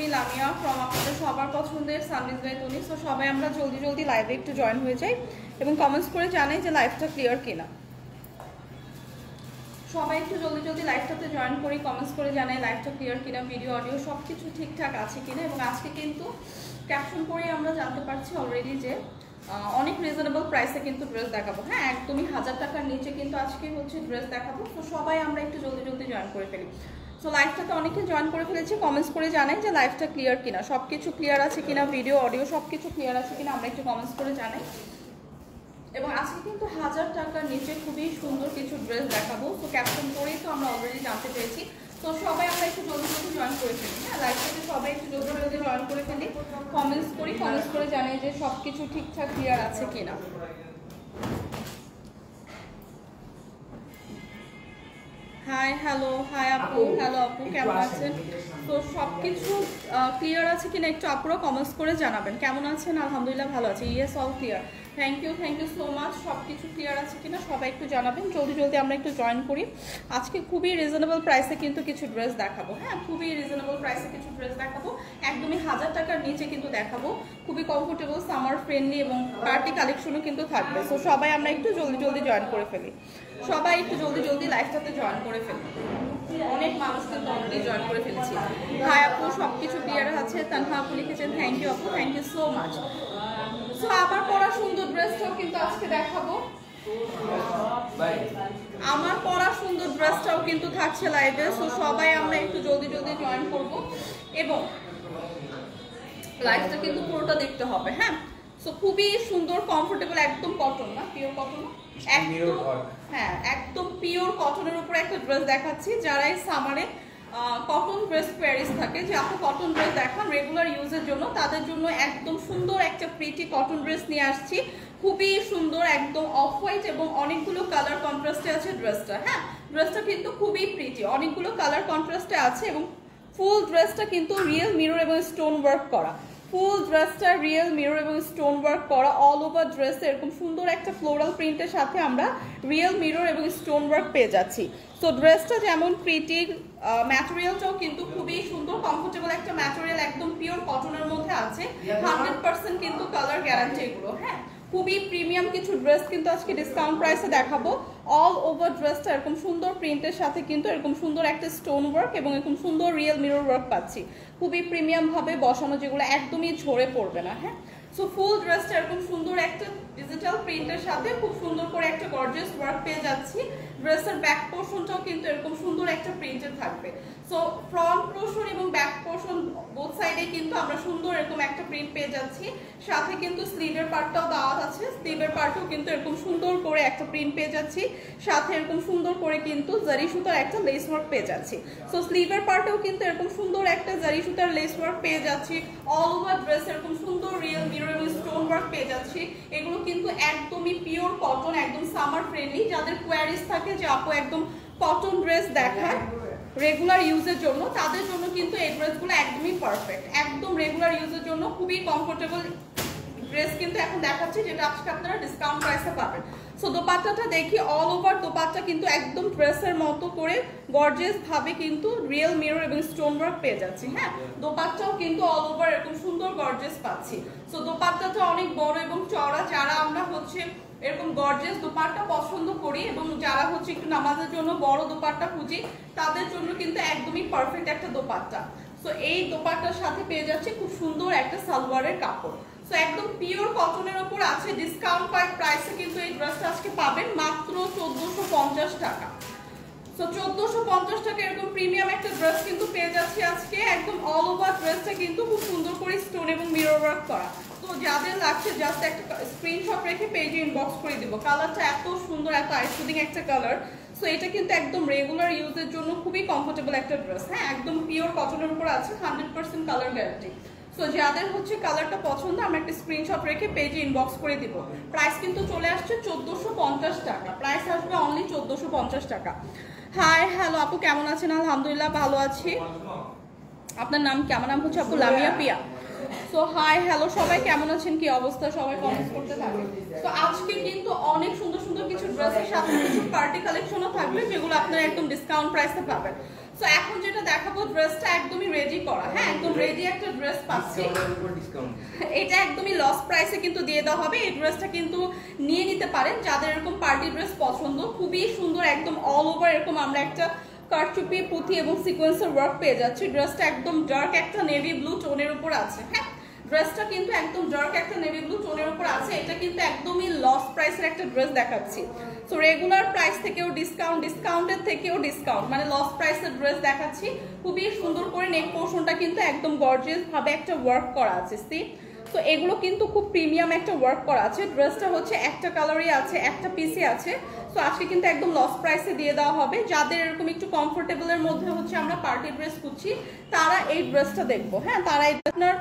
Me Lamia from আপনাদের সবার পছন্দের সানবিজ বাই তনি। সো সবাই আমরা জলদি জলদি লাইভে একটু জয়েন হয়ে যাই এবং কমেন্টস করে জানাই যে লাইভটা ক্লিয়ার কিনা। সবাই একটু জলদি জলদি লাইভটাতে জয়েন করি, কমেন্টস করে জানাই লাইভটা ক্লিয়ার কিনা, ভিডিও অডিও সব কিছু ঠিকঠাক আছে কিনা। এবং আজকে কিন্তু ক্যাপশন করে আমরা জানতে পারছি অলরেডি যে অনেক রিজনেবল প্রাইসে কিন্তু ড্রেস দেখাবো। হ্যাঁ, একদমই 1000 টাকার নিচে কিন্তু আজকে হচ্ছে ড্রেস দেখাবো। তো সবাই আমরা একটু জলদি জলদি জয়েন করে ফেলি। সো লাইভটাতে অনেকে জয়েন করে ফেলেছি, কমেন্টস করে জানাই যে লাইভটা ক্লিয়ার কিনা, সব কিছু ক্লিয়ার আছে কিনা, ভিডিও অডিও সব কিছু ক্লিয়ার আছে কিনা আমরা একটু কমেন্টস করে জানাই। এবং আজকে কিন্তু 1000 টাকার নিচে খুবই সুন্দর কিছু ড্রেস দেখাবো। তো ক্যাপশন করেই তো আমরা অলরেডি জানতে পেরেছি। তো সবাই আমরা একটু জলদি জলদি জয়েন করে ফেলি। হ্যাঁ, লাইভটাতে সবাই একটু জলদি জলদি জয়েন করে ফেলি, কমেন্টস করি, কমেন্টস করে জানাই যে সব কিছু ঠিকঠাক ক্লিয়ার আছে কিনা। হাই হ্যালো, হাই আপু, হ্যালো আপু, কেমন আছেন? তো সব কিছু ক্লিয়ার আছে কিনা একটু আপুরা কমেন্টস করে জানাবেন। কেমন আছেন? আলহামদুলিল্লাহ ভালো আছি। Yes, all clear. Thank you so much. সব কিছু ক্লিয়ার আছে কিনা সবাই একটু জানাবেন। জলদি জলদি আমরা একটু জয়েন করি। আজকে খুবই রিজনেবল প্রাইসে কিন্তু কিছু ড্রেস দেখাবো। হ্যাঁ, খুবই রিজনেবল প্রাইসে কিছু ড্রেস দেখাবো, একদমই 1000 টাকার নিচে কিন্তু দেখাবো। খুবই কমফোর্টেবল, সামার ফ্রেন্ডলি এবং পার্টি কালেকশনও কিন্তু থাকবে। সো সবাই আমরা একটু জলদি জলদি জয়েন করে ফেলি। সবাই একটু জলদি জলদি লাইভটাতে জয়েন করে ফেলি। অনেক মানুষ কিন্তু অলরেডি জয়েন করে ফেলেছি। হাই আপু, সব কিছু ক্লিয়ার আছে। তানহা আপু লিখেছেন থ্যাংক ইউ আপু, thank you so much. So আমার পরা সুন্দর ড্রেসটাও কিন্তু আজকে দেখাবো। আমার পরা সুন্দর ড্রেসটাও কিন্তু থাকছে লাইভে। সো সবাই আমরা একটু জলদি জলদি জয়েন করব এবং লাইভটা কিন্তু পুরোটা দেখতে হবে। হ্যাঁ, সো খুবই সুন্দর কমফোর্টেবল, একদম কটন না, পিওর কটন, একদম হ্যাঁ একদম পিওর কটনের উপরে একটা ড্রেস দেখাচ্ছি। যারা এই সামারে কটন ড্রেস কোয়ারিজ থাকে যে আপনি কটন ড্রেস দেখান রেগুলার ইউজের জন্য, তাদের জন্য একদম সুন্দর একটা প্রিটি কটন ড্রেস নিয়ে আসছি। খুবই সুন্দর, একদম অফ হোয়াইট এবং অনেকগুলো কালার কন্ট্রাস্টে আছে ড্রেসটা। হ্যাঁ, ড্রেসটা কিন্তু খুবই প্রিটি, অনেকগুলো কালার কন্ট্রাস্টে আছে এবং ফুল ড্রেসটা কিন্তু রিয়েল মিরর এবং স্টোন ওয়ার্ক করা। ফুল ড্রেসটা রিয়েল মিরর এবং স্টোন ওয়ার্ক করা, অল ওভার ড্রেসে এরকম সুন্দর একটা ফ্লোরাল প্রিন্টের সাথে আমরা রিয়েল মিরর এবং স্টোন ওয়ার্ক পেয়ে যাচ্ছি। সো ড্রেসটা যেমন প্রিটি, ম্যাটেরিয়ালটাও কিন্তু খুবই সুন্দর, কমফোর্টেবল একটা ম্যাটেরিয়াল, একদম পিওর কটনের মধ্যে আছে। 100% কিন্তু কালার গ্যারান্টি এগুলো। হ্যাঁ, খুবই প্রিমিয়াম কিছু ড্রেস কিন্তু আজকে ডিসকাউন্ট প্রাইসে দেখাবো। অল ওভার ড্রেসটা এরকম সুন্দর প্রিন্টের সাথে কিন্তু এরকম সুন্দর একটা স্টোন ওয়ার্ক এবং এরকম সুন্দর রিয়েল মিরর ওয়ার্ক পাচ্ছি, খুবই প্রিমিয়াম ভাবে বসানো, যেগুলো একদমই ঝরে পড়বে না। হ্যাঁ, সো ফুল ড্রেসটা এরকম সুন্দর একটা ডিজিটাল প্রিন্টের সাথে খুব সুন্দর করে একটা গর্জিয়াস ওয়ার্ক পেয়ে যাচ্ছি। ড্রেসের ব্যাক পোর্শনটাও কিন্তু এরকম সুন্দর একটা প্রিন্টেড থাকবে। সো ফ্রন্ট পোর্শন এবং ব্যাক পোর্শন বোথ সাইডে কিন্তু আমরা সুন্দর এরকম একটা প্রিন্ট পেয়ে যাচ্ছি। সাথে কিন্তু স্লিভের পার্টটাও দেওয়া আছে, স্লিভের পার্টও কিন্তু এরকম সুন্দর করে একটা প্রিন্ট পেয়ে যাচ্ছি। সাথে এরকম সুন্দর করে কিন্তু জারি সুতার একটা লেস ওয়ার্ক পেয়ে যাচ্ছি। সো স্লিভের পার্টেও কিন্তু এরকম সুন্দর একটা জারি সুতার লেস ওয়ার্ক পেয়ে যাচ্ছি। অল ওভার ড্রেস এরকম সুন্দর রিয়েল মিরর এবং স্টোন ওয়ার্ক পেয়ে যাচ্ছি। এগুলো কিন্তু একদমই পিওর কটন, একদম সামার ফ্রেন্ডলি। যাদের কোয়ারিজ থাকে যে আপু একদম কটন ড্রেস দেখায় রেগুলার ইউজের জন্য, তাদের জন্য কিন্তু এই ড্রেসগুলো একদমই পারফেক্ট, একদম রেগুলার ইউজের জন্য খুবই কমফোর্টেবল ড্রেস কিন্তু এখন দেখাচ্ছি, যেটা আজকে আপনারা ডিসকাউন্ট প্রাইসে পাবেন। সো দোপাট্টাটা দেখি, অল ওভার দোপাট্টা কিন্তু একদম ড্রেসের মতো করে গর্জিয়াস ভাবে কিন্তু রিয়েল মিরর এবং স্টোন ওয়ার্ক পেয়ে যাচ্ছি। হ্যাঁ, দোপাট্টাও কিন্তু অল ওভার এরকম সুন্দর গর্জিয়াস পাচ্ছি। সো দোপাট্টাটা অনেক বড় এবং চওড়া, যারা আমরা হচ্ছে এরকম গর্জিয়াস দোপাট্টা পছন্দ করি এবং যারা হচ্ছে একটু নামাজের জন্য বড় দোপাট্টা খুঁজি, তাদের জন্য কিন্তু একদমই পারফেক্ট একটা দোপাট্টা। সো এই দোপাট্টার সাথে পেয়ে যাচ্ছে খুব সুন্দর একটা সালোয়ারের কাপড়। সো একদম পিওর কটনের উপর আছে, ডিসকাউন্ট প্রাইসে কিন্তু এই ড্রেসটা আজকে পাবেন মাত্র 1450 টাকা। সো 1450 টাকা এরকম প্রিমিয়াম একটা ড্রেস কিন্তু পেয়ে যাচ্ছি আজকে। একদম অল ওভার ড্রেসটা কিন্তু খুব সুন্দর করে স্টোন এবং মিরর ওয়ার্ক করা। তো যাদের লাগছে জাস্ট একটা স্ক্রিনশট রেখে পেজে ইনবক্স করে দিব। কালারটা এত সুন্দর, এত আইশুদিং একটা কালার। সো এটা কিন্তু একদম রেগুলার ইউজের জন্য খুবই কমফোর্টেবল একটা ড্রেস। হ্যাঁ, একদম পিওর কটনের উপর আছে, 100% কালার গ্যারান্টি। সো যাদের হচ্ছে কালারটা পছন্দ আমরা একটা স্ক্রিনশট রেখে পেজে ইনবক্স করে দিব। প্রাইস কিন্তু চলে আসছে 1450 টাকা, প্রাইস আসবে অনলি 1450 টাকা। হাই হ্যালো আপু, কেমন আছেন? আলহামদুলিল্লাহ ভালো আছি। আপনার নাম কি? আমার নাম হচ্ছে আপু লামিয়া পিয়া। সো হাই হ্যালো সবাই, কেমন আছেন, কি অবস্থা? সবাই কমেন্টস করতে থাকবেন। তো আজকে কিন্তু অনেক সুন্দর সুন্দর কিছু ড্রেসের সাথে কিছু পার্টি কালেকশনও থাকবে, যেগুলো আপনারা একদম ডিসকাউন্ট প্রাইসে পাবেন। সো এখন যেটা দেখাবো ড্রেসটা একদমই রেডি করা, হ্যাঁ একদম রেডি একটা ড্রেস পাচ্ছি। এটা একদমই লস প্রাইসে কিন্তু দিয়ে দেওয়া হবে। এই ড্রেসটা কিন্তু নিয়ে নিতে পারেন যাদের এরকম পার্টি ড্রেস পছন্দ। খুবই সুন্দর, একদম অল ওভার এরকম আমরা একটা কারচুপি পুঁথি এবং সিকোয়েন্সের ওয়ার্ক পেয়ে যাচ্ছি। ড্রেসটা একদম ডার্ক একটা নেভি ব্লু টোনের উপর আছে, হ্যাঁ ড্রেসটা কিন্তু একদম ডার্ক একটা নেভি ব্লু টোনের উপর আছে। এটা কিন্তু একদমই লস প্রাইসের একটা ড্রেস দেখাচ্ছি। সো রেগুলার প্রাইস থেকেও ডিসকাউন্ট, ডিসকাউন্টের থেকেও ডিসকাউন্ট, মানে লস প্রাইসের ড্রেস দেখাচ্ছি। খুবই সুন্দর করে নেক পোর্শনটা কিন্তু একদম গর্জিয়াস ভাবে একটা ওয়ার্ক করা আছে। সি তো এগুলো কিন্তু খুব প্রিমিয়াম একটা ওয়ার্ক করা আছে। ড্রেসটা হচ্ছে একটা কালারই আছে, একটা পিসি আছে। সো আজকে কিন্তু একদম লস প্রাইসে দিয়ে দেওয়া হবে। যাদের এরকম একটু কমফোর্টেবলের মধ্যে হচ্ছে আমরা পার্টি ড্রেস খুঁজছি তারা এই ড্রেসটা দেখবো, হ্যাঁ তারা আপনার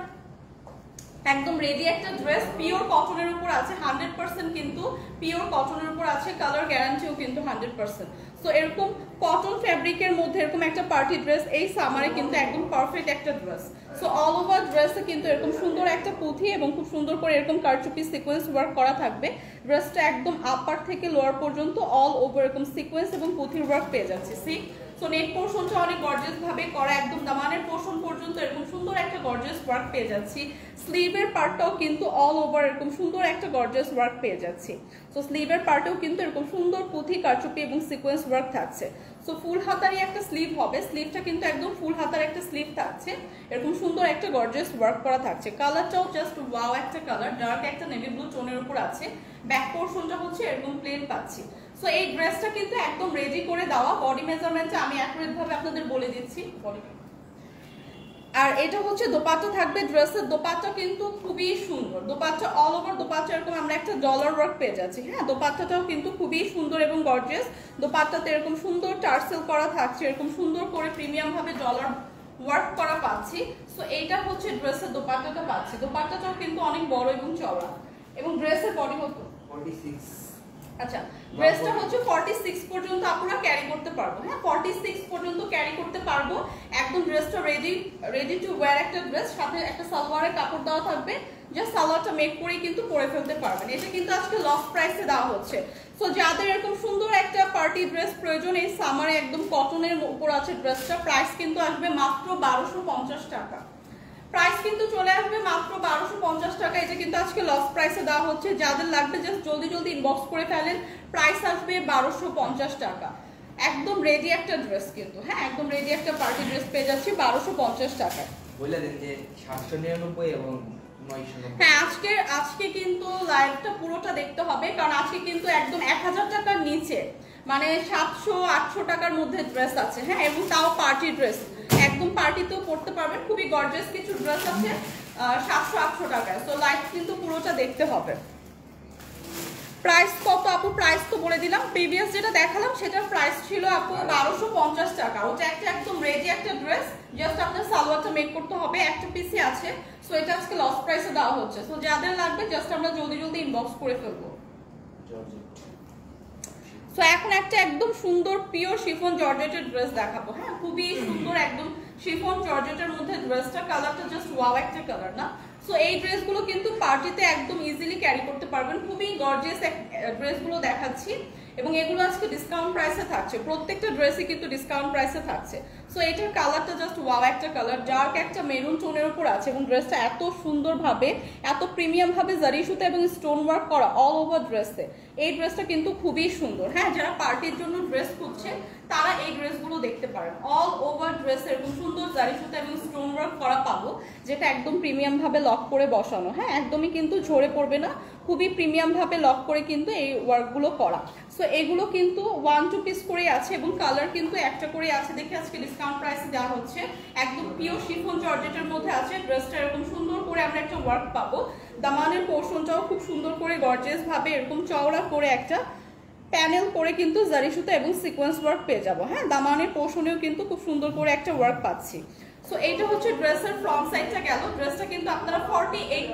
একদম রেডি একটা ড্রেস পিওর কটনের উপর আছে 100%, কিন্তু পিওর কটনের উপর আছে, কালার গ্যারান্টিও কিন্তু 100%। সো এরকম কটন ফ্যাব্রিকের মধ্যে এরকম একটা পার্টি ড্রেস এই সামারে কিন্তু একদম পারফেক্ট একটা ড্রেস। সো অল ওভার ড্রেসে কিন্তু এরকম সুন্দর একটা পুঁথি এবং খুব সুন্দর করে এরকম কারচুপি সিকোয়েন্স ওয়ার্ক করা থাকবে। ড্রেসটা একদম আপার থেকে লোয়ার পর্যন্ত অল ওভার এরকম সিকোয়েন্স এবং পুঁথির ওয়ার্ক পেয়ে যাচ্ছে। সি সো নেক পোর্শনটা অনেক গর্জিয়াস ভাবে করা, একদম দামানের পোর্শন পর্যন্ত এরকম সুন্দর একটা গর্জিয়াস ওয়ার্ক পেয়ে যাচ্ছি। স্লিভের পার্টটাও কিন্তু অল ওভার এরকম সুন্দর একটা গর্জিয়াস ওয়ার্ক পেয়ে যাচ্ছি। সো স্লিভের পার্টেও কিন্তু এরকম সুন্দর পুঁথি কারচুপি এবং সিকোয়েন্স ওয়ার্ক থাকছে। সো ফুল হাতারই একটা স্লিভ হবে, স্লিভটা কিন্তু একদম ফুল হাতার একটা স্লিভ থাকছে, এরকম সুন্দর একটা গর্জিয়াস ওয়ার্ক করা থাকছে। কালারটাও জাস্ট ওয়াও একটা কালার, ডার্ক একটা নেভি ব্লু টোনের উপর আছে। ব্যাক পোর্শনটা হচ্ছে এরকম প্লেন পাচ্ছি। সো এই ড্রেসটা কিন্তু একদম রেডি করে দেওয়া, বডি মেজারমেন্টটা আমি অ্যাকুরেট ভাবে আপনাদের বলে দিচ্ছি। আর এটা হচ্ছে দোপাট্টা থাকবে, ড্রেসের দোপাট্টা কিন্তু খুবই সুন্দর। দোপাট্টা অল ওভার দোপাট্টা এরকম আমরা একটা ডলার ওয়ার্ক পেয়ে যাচ্ছি, হ্যাঁ দোপাট্টাটাও কিন্তু খুবই সুন্দর এবং গর্জিয়াস। দোপাট্টাতে এরকম সুন্দর টার্সেল করা থাকছে, এরকম সুন্দর করে প্রিমিয়াম ভাবে ডলার ওয়ার্ক করা পাচ্ছি। সো এইটা হচ্ছে ড্রেসের দোপাট্টাটা পাচ্ছি। দোপাট্টাটাও কিন্তু অনেক বড় এবং চওড়া, এবং ড্রেসের বডি কত 46। আচ্ছা ড্রেসটা হচ্ছে 46 পর্যন্ত আপনারা ক্যারি করতে পারবো, হ্যাঁ 46 পর্যন্ত ক্যারি করতে পারবো। একদম ড্রেসটা রেডি টু ওয়্যার একটা ড্রেস, সাথে একটা সালোয়ারের কাপড় দেওয়া থাকবে, জাস্ট সালোয়ারটা মেক করেই কিন্তু পরে ফেলতে পারবেন। এটা কিন্তু আজকে লস প্রাইসে দেওয়া হচ্ছে। সো যাদের এরকম সুন্দর একটা পার্টি ড্রেস প্রয়োজন এই সামারে, একদম কটনের উপর আছে ড্রেসটা, প্রাইস কিন্তু আসবে মাত্র 1250 টাকা। প্রাইস কিন্তু চলে আসবে মাত্র 1250 টাকা। এটা কিন্তু আজকে লস প্রাইসে দেওয়া হচ্ছে। যাদের লাগবে জাস্ট জলদি জলদি ইনবক্স করে ফেলেন। প্রাইস আসবে 1250 টাকা। একদম রেডি একটা ড্রেস কিন্তু, হ্যাঁ একদম রেডি একটা পার্টি ড্রেস পেয়ে যাচ্ছি 1250 টাকা। বলে দেন যে 799 এবং 990। হ্যাঁ আজকে কিন্তু লাইভটা পুরোটা দেখতে হবে, কারণ আজকে কিন্তু একদম 1000 টাকার নিচে, মানে 700-800 টাকার মধ্যে ড্রেস আছে, হ্যাঁ এবং তাও পার্টি ড্রেস, একদম পার্টিতেও পড়তে পারবেন। খুবই গর্জিয়াস কিছু ড্রেস আছে 700-800 টাকায়। সো লাইভ কিন্তু পুরোটা দেখতে হবে। প্রাইস কত আপু? প্রাইস তো বলে দিলাম, প্রিভিয়াস যেটা দেখালাম সেটার প্রাইস ছিল আপু 1250 টাকা। ওটা একটা একদম রেডি একটা ড্রেস, জাস্ট আপনার সালোয়ারটা মেক করতে হবে, একটা পিসি আছে। সো এটা আজকে লস প্রাইসে দেওয়া হচ্ছে। সো যাদের লাগবে জাস্ট আমরা জলদি জলদি ইনবক্স করে ফেলবো। সো এখন একটা একদম সুন্দর পিওর শিফন জর্জেটের ড্রেস দেখাবো, হ্যাঁ খুবই সুন্দর একদম শিফন জর্জেটের মধ্যে ড্রেসটা, কালারটা জাস্ট ওয়াও একটা কালার না। সো এই ড্রেসগুলো কিন্তু পার্টিতে একদম ইজিলি ক্যারি করতে পারবেন। খুবই গর্জিয়াস ড্রেসগুলো দেখাচ্ছি, এবং এগুলো আজকে ডিসকাউন্ট প্রাইসে থাকছে। প্রত্যেকটা ড্রেসই কিন্তু ডিসকাউন্ট প্রাইসে থাকছে। সো এটার কালারটা জাস্ট ওয়াও একটা কালার, ডার্ক একটা মেরুন টোনের উপর আছে, এবং ড্রেসটা এত সুন্দরভাবে এত প্রিমিয়াম ভাবে জারি সুতা এবং স্টোন ওয়ার্ক করা অল ওভার ড্রেসে। এই ড্রেসটা কিন্তু খুবই সুন্দর, হ্যাঁ যারা পার্টির জন্য ড্রেস খুঁজছে তারা এই ড্রেসগুলো দেখতে পারেন। অল ওভার ড্রেস এরকম সুন্দর জারি সুতা এবং স্টোন ওয়ার্ক করা পাবো, যেটা একদম প্রিমিয়াম ভাবে লক করে বসানো, হ্যাঁ একদমই কিন্তু ঝরে পড়বে না, খুবই প্রিমিয়াম ভাবে লক করে কিন্তু এই ওয়ার্কগুলো করা। সো এগুলো কিন্তু 1-2 পিস করে আছে, এবং কালার কিন্তু একটা করে আছে। দেখে আজকে ডিসকাউন্ট প্রাইসে দেওয়া হচ্ছে। একদম পিওর শিফন জর্জেটের মধ্যে আছে। ড্রেসটা এরকম সুন্দর করে আমরা একটা ওয়ার্ক পাবো। দামানের পোর্শনটাও খুব সুন্দর করে গর্জিয়াস ভাবে এরকম চওড়া করে একটা প্যানেল করে কিন্তু জারি সুতা এবং সিকোয়েন্স ওয়ার্ক পেয়ে যাবো, হ্যাঁ দামানের পোর্শনেও কিন্তু খুব সুন্দর করে একটা ওয়ার্ক পাচ্ছি। সো এইটা হচ্ছে ড্রেসের ফ্রন্ট সাইডটা গেল। ড্রেসটা কিন্তু আপনারা 48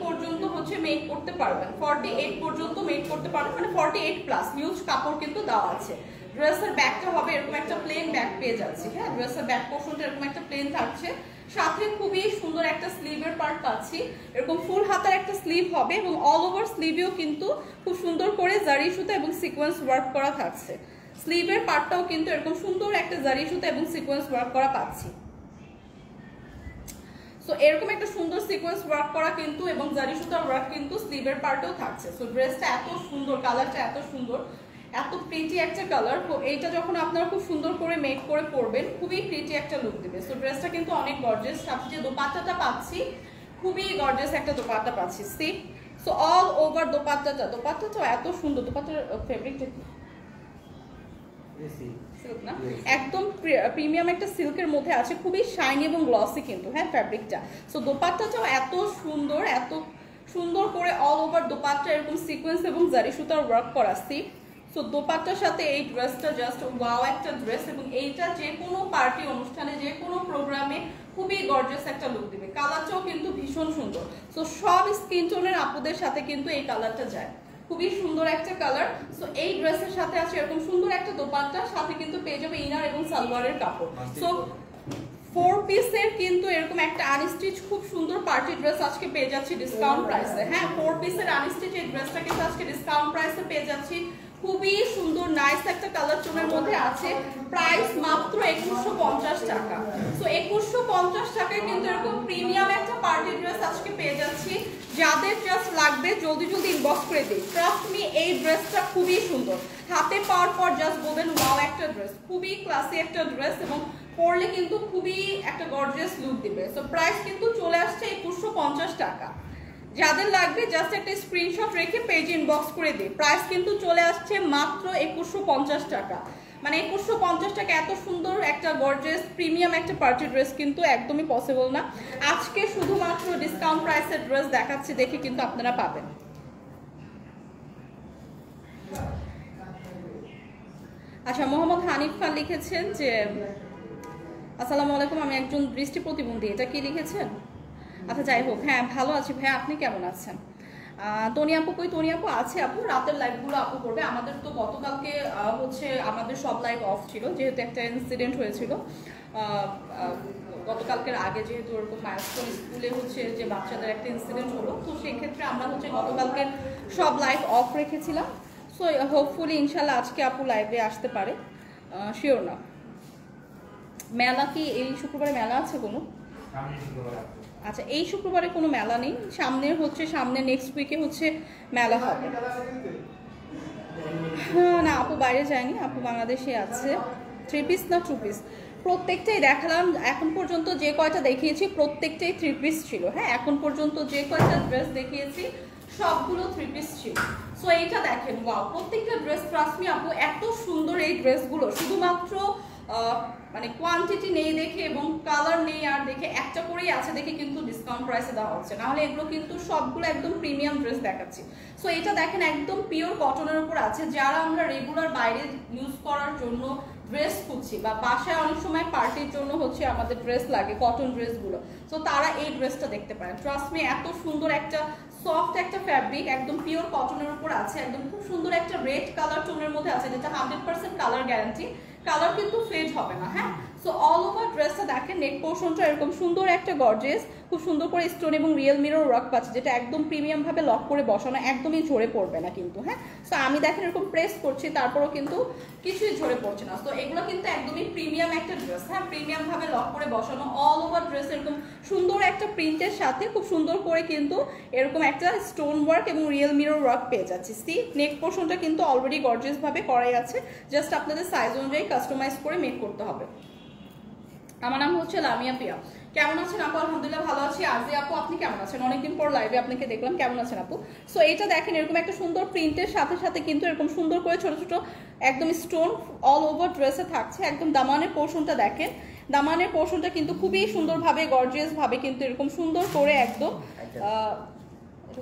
পর্যন্ত হচ্ছে মেক করতে পারবেন। 48 পর্যন্ত মেক করতে পারবেন, মানে 48 প্লাস হিউজ কাপড় কিন্তু দেওয়া আছে। ড্রেসের ব্যাকটা হবে এরকম একটা প্লেন ব্যাক পেয়ে যাচ্ছি, হ্যাঁ ড্রেসের ব্যাক পোর্শনটা এরকম একটা প্লেন থাকছে, সাথে খুবই সুন্দর একটা স্লিভের পার্ট পাচ্ছি। এরকম ফুল হাতার একটা স্লিভ হবে, এবং অল ওভার স্লিভেও কিন্তু খুব সুন্দর করে জারি সুতা এবং সিকোয়েন্স ওয়ার্ক করা থাকছে। স্লিভের পার্টটাও কিন্তু এরকম সুন্দর একটা জারি সুতা এবং সিকোয়েন্স ওয়ার্ক করা পাচ্ছি। সো এরকম একটা সুন্দর সিকোয়েন্স ওয়ার্ক করা কিন্তু এবং জারি সুতার ওয়ার্ক কিন্তু স্লিভের পার্টেও থাকছে। সো ড্রেসটা এত সুন্দর, কালারটা এত সুন্দর, এত প্রিটি একটা কালার। এইটা যখন আপনারা খুব সুন্দর করে মেক করে পরবেন খুবই প্রিটি একটা লুক দেবে। সো ড্রেসটা কিন্তু অনেক গর্জিয়াস। সাথে যে দোপাট্টাটা পাচ্ছি খুবই গর্জিয়াস একটা দোপাট্টা পাচ্ছি। সি সো অল ওভার দোপাট্টাটা এত সুন্দর। দোপাট্টার ফেব্রিকটা কি সিল্ক না, একদম প্রিমিয়াম একটা সিল্কের মধ্যে আছে, খুবই শাইনি এবং গ্লসি কিন্তু হ্যাঁ ফ্যাব্রিকটা। সো দোপাট্টাটাও এত সুন্দর, এত সুন্দর করে অল ওভার দোপাট্টা এরকম সিকোয়েন্স এবং জারি সুতার ওয়ার্ক করা। সি সো দোপাট্টার সাথে এই ড্রেসটা জাস্ট ওয়াও একটা ড্রেস, এবং এইটা যে কোনো পার্টি অনুষ্ঠানে যে কোনো প্রোগ্রামে খুবই গর্জিয়াস একটা লুক দিবে। কালারটাও কিন্তু ভীষণ সুন্দর। সো সব স্কিন টোনের আপুদের সাথে কিন্তু এই কালারটা যায়, খুবই সুন্দর একটা কালার। সো এই ড্রেসের সাথে আছে এরকম সুন্দর একটা দোপাট্টা, সাথে কিন্তু পেয়ে যাবে ইনার এবং সালোয়ারের কাপড়। সো 4 পিসের কিন্তু এরকম একটা আনস্টিচ খুব সুন্দর পার্টি ড্রেস আজকে পেয়ে যাচ্ছি ডিসকাউন্ট প্রাইসে। হ্যাঁ 4 পিসের আনস্টিচ এই ড্রেসটা কিন্তু আজকে ডিসকাউন্ট প্রাইসে পেয়ে যাচ্ছি। খুবই সুন্দর নাইস একটা কালার টোনের মধ্যে আছে। প্রাইস মাত্র 2150 টাকা। সো 2150 টাকায় কিন্তু এরকম প্রিমিয়াম একটা পার্টি ড্রেস আজকে পেয়ে যাচ্ছি। যাদের জাস্ট লাগবে জলদি জলদি ইনবক্স করে দিই। ট্রাস্ট মি এই ড্রেসটা খুবই সুন্দর, হাতে পাওয়ার পর জাস্ট বলবেন ওয়াও একটা ড্রেস, খুবই ক্লাসি একটা ড্রেস এবং পরলে কিন্তু খুবই একটা গর্জিয়াস লুক দিবে। সো প্রাইস কিন্তু চলে আসছে 2150 টাকা। যাদের লাগবে জাস্ট একটা স্ক্রিনশট রেখে পেজ ইনবক্স করে দিই। প্রাইস কিন্তু চলে আসছে মাত্র 2150 টাকা। মানে 2150 টাকা এত সুন্দর একটা গর্জিয়াস প্রিমিয়াম একটা পার্টি ড্রেস কিন্তু একদমই পসিবল না। আজকে শুধুমাত্র ডিসকাউন্ট প্রাইসের ড্রেস দেখাচ্ছি, দেখে কিন্তু আপনারা পাবেন। আচ্ছা মোহাম্মদ হানিফ খান লিখেছেন যে আসসালামু আলাইকুম, আমি একজন দৃষ্টি প্রতিবন্ধী। এটা কি লিখেছেন? আচ্ছা যাই হোক, হ্যাঁ ভালো আছি ভাই, আপনি কেমন আছেন? তনি আপু কই? তনি আপু আছে আপু, রাতের লাইভগুলো আপু করবে। আমাদের তো গতকালকে হচ্ছে আমাদের সব লাইভ অফ ছিল, যেহেতু একটা ইনসিডেন্ট হয়েছিল গতকালকের আগে, যেহেতু ওরকম মাইলস্টোন স্কুলে হচ্ছে যে বাচ্চাদের একটা ইনসিডেন্ট হলো, তো সেক্ষেত্রে আমরা হচ্ছে গতকালকে সব লাইভ অফ রেখেছিলাম। সো হোপফুলি ইনশাল্লাহ আজকে আপু লাইভে আসতে পারে, শিওর না। মেলা কি এই শুক্রবারে মেলা আছে কোনো? আচ্ছা এই শুক্রবারে কোনো মেলা নেই, সামনে নেক্সট উইকে হচ্ছে মেলা হবে। হ্যাঁ না আপু বাইরে যায়নি, আপু বাংলাদেশে আছে। 3 পিস না 2 পিস? প্রত্যেকটাই দেখালাম এখন পর্যন্ত, যে কয়টা দেখিয়েছি প্রত্যেকটাই 3 পিস ছিল। হ্যাঁ এখন পর্যন্ত যে কয়টা ড্রেস দেখিয়েছি সবগুলো 3 পিস ছিল। সো এইটা দেখেন ওয়াও, প্রত্যেকটা ড্রেস ট্রাস্ট মি আপু এত সুন্দর এই ড্রেসগুলো, শুধুমাত্র মানে কোয়ান্টিটি নেই দেখে এবং কালার নেই আর দেখে একটা করেই আছে দেখে কিন্তু ডিসকাউন্ট প্রাইসে দেওয়া হচ্ছে, নাহলে এগুলো কিন্তু সবগুলো একদম প্রিমিয়াম ড্রেস দেখাচ্ছি। সো এটা দেখেন একদম পিওর কটনের উপর আছে। যারা আমরা রেগুলার বাইরে ইউজ করার জন্য ড্রেস খুঁজছি বা বাসায় অনেক সময় পার্টির জন্য হচ্ছে আমাদের ড্রেস লাগে কটন ড্রেসগুলো, সো তারা এই ড্রেসটা দেখতে পারেন। ট্রাস্ট মি এত সুন্দর একটা সফট একটা ফ্যাব্রিক, একদম পিওর কটনের উপর আছে, একদম খুব সুন্দর একটা রেড কালার টোনের মধ্যে আছে, যেটা 100% কালার গ্যারান্টি, কালার কিন্তু ফেড হবে না। হ্যাঁ সো অল ওভার ড্রেসটা দেখেন, নেক পোর্শনটা এরকম সুন্দর একটা গর্জিয়াস, খুব সুন্দর করে স্টোন এবং রিয়েল মিরর ওয়ার্ক পাচ্ছে, যেটা একদম প্রিমিয়াম ভাবে লক করে বসানো, একদমই ঝরে পড়বে না কিন্তু। হ্যাঁ সো আমি দেখেন এরকম প্রেস করছি তারপরেও কিন্তু কিছুই ঝরে পড়ছে না। তো এগুলো কিন্তু একদমই প্রিমিয়াম একটা ড্রেস। হ্যাঁ প্রিমিয়াম ভাবে লক করে বসানো, অল ওভার ড্রেস এরকম সুন্দর একটা প্রিন্টের সাথে খুব সুন্দর করে কিন্তু এরকম একটা স্টোন ওয়ার্ক এবং রিয়েল মিরর ওয়ার্ক পেয়ে যাচ্ছি। সি নেক পোর্শনটা কিন্তু অলরেডি গর্জিয়াস ভাবে করাই আছে, জাস্ট আপনাদের সাইজ অনুযায়ী কাস্টমাইজ করে মেক করতে হবে। আমার নাম হচ্ছে লামিয়া পিয়া। কেমন আছেন আপু? আলহামদুলিল্লাহ ভালো আছি। আজি আপু আপনি কেমন আছেন? অনেকদিন পর লাইভে আপনাকে দেখলাম, কেমন আছেন আপু? সো এটা দেখেন এরকম একটা সুন্দর প্রিন্টের সাথে সাথে কিন্তু এরকম সুন্দর করে ছোট ছোট একদম স্টোন অল ওভার ড্রেসে থাকছে। একদম দামানের পোর্শনটা দেখেন, দামানের পোর্শনটা কিন্তু খুবই সুন্দরভাবে গর্জিয়াস ভাবে কিন্তু এরকম সুন্দর করে একদম এটা তো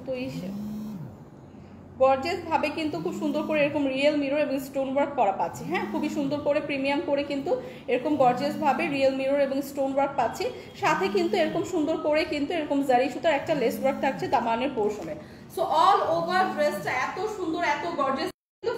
গর্জিয়াস ভাবে কিন্তু খুব সুন্দর করে এরকম রিয়েল মিরর এবং স্টোন ওয়ার্ক করা পাচ্ছি। হ্যাঁ খুবই সুন্দর করে প্রিমিয়াম করে কিন্তু এরকম গর্জিয়াস ভাবে রিয়েল মিরর এবং স্টোন ওয়ার্ক পাচ্ছি, সাথে কিন্তু এরকম সুন্দর করে কিন্তু এরকম জারি সুতার একটা লেস ওয়ার্ক থাকছে দামানের পোর্শনে। সো অল ওভার ড্রেসটা এত সুন্দর এত গর্জিয়াস,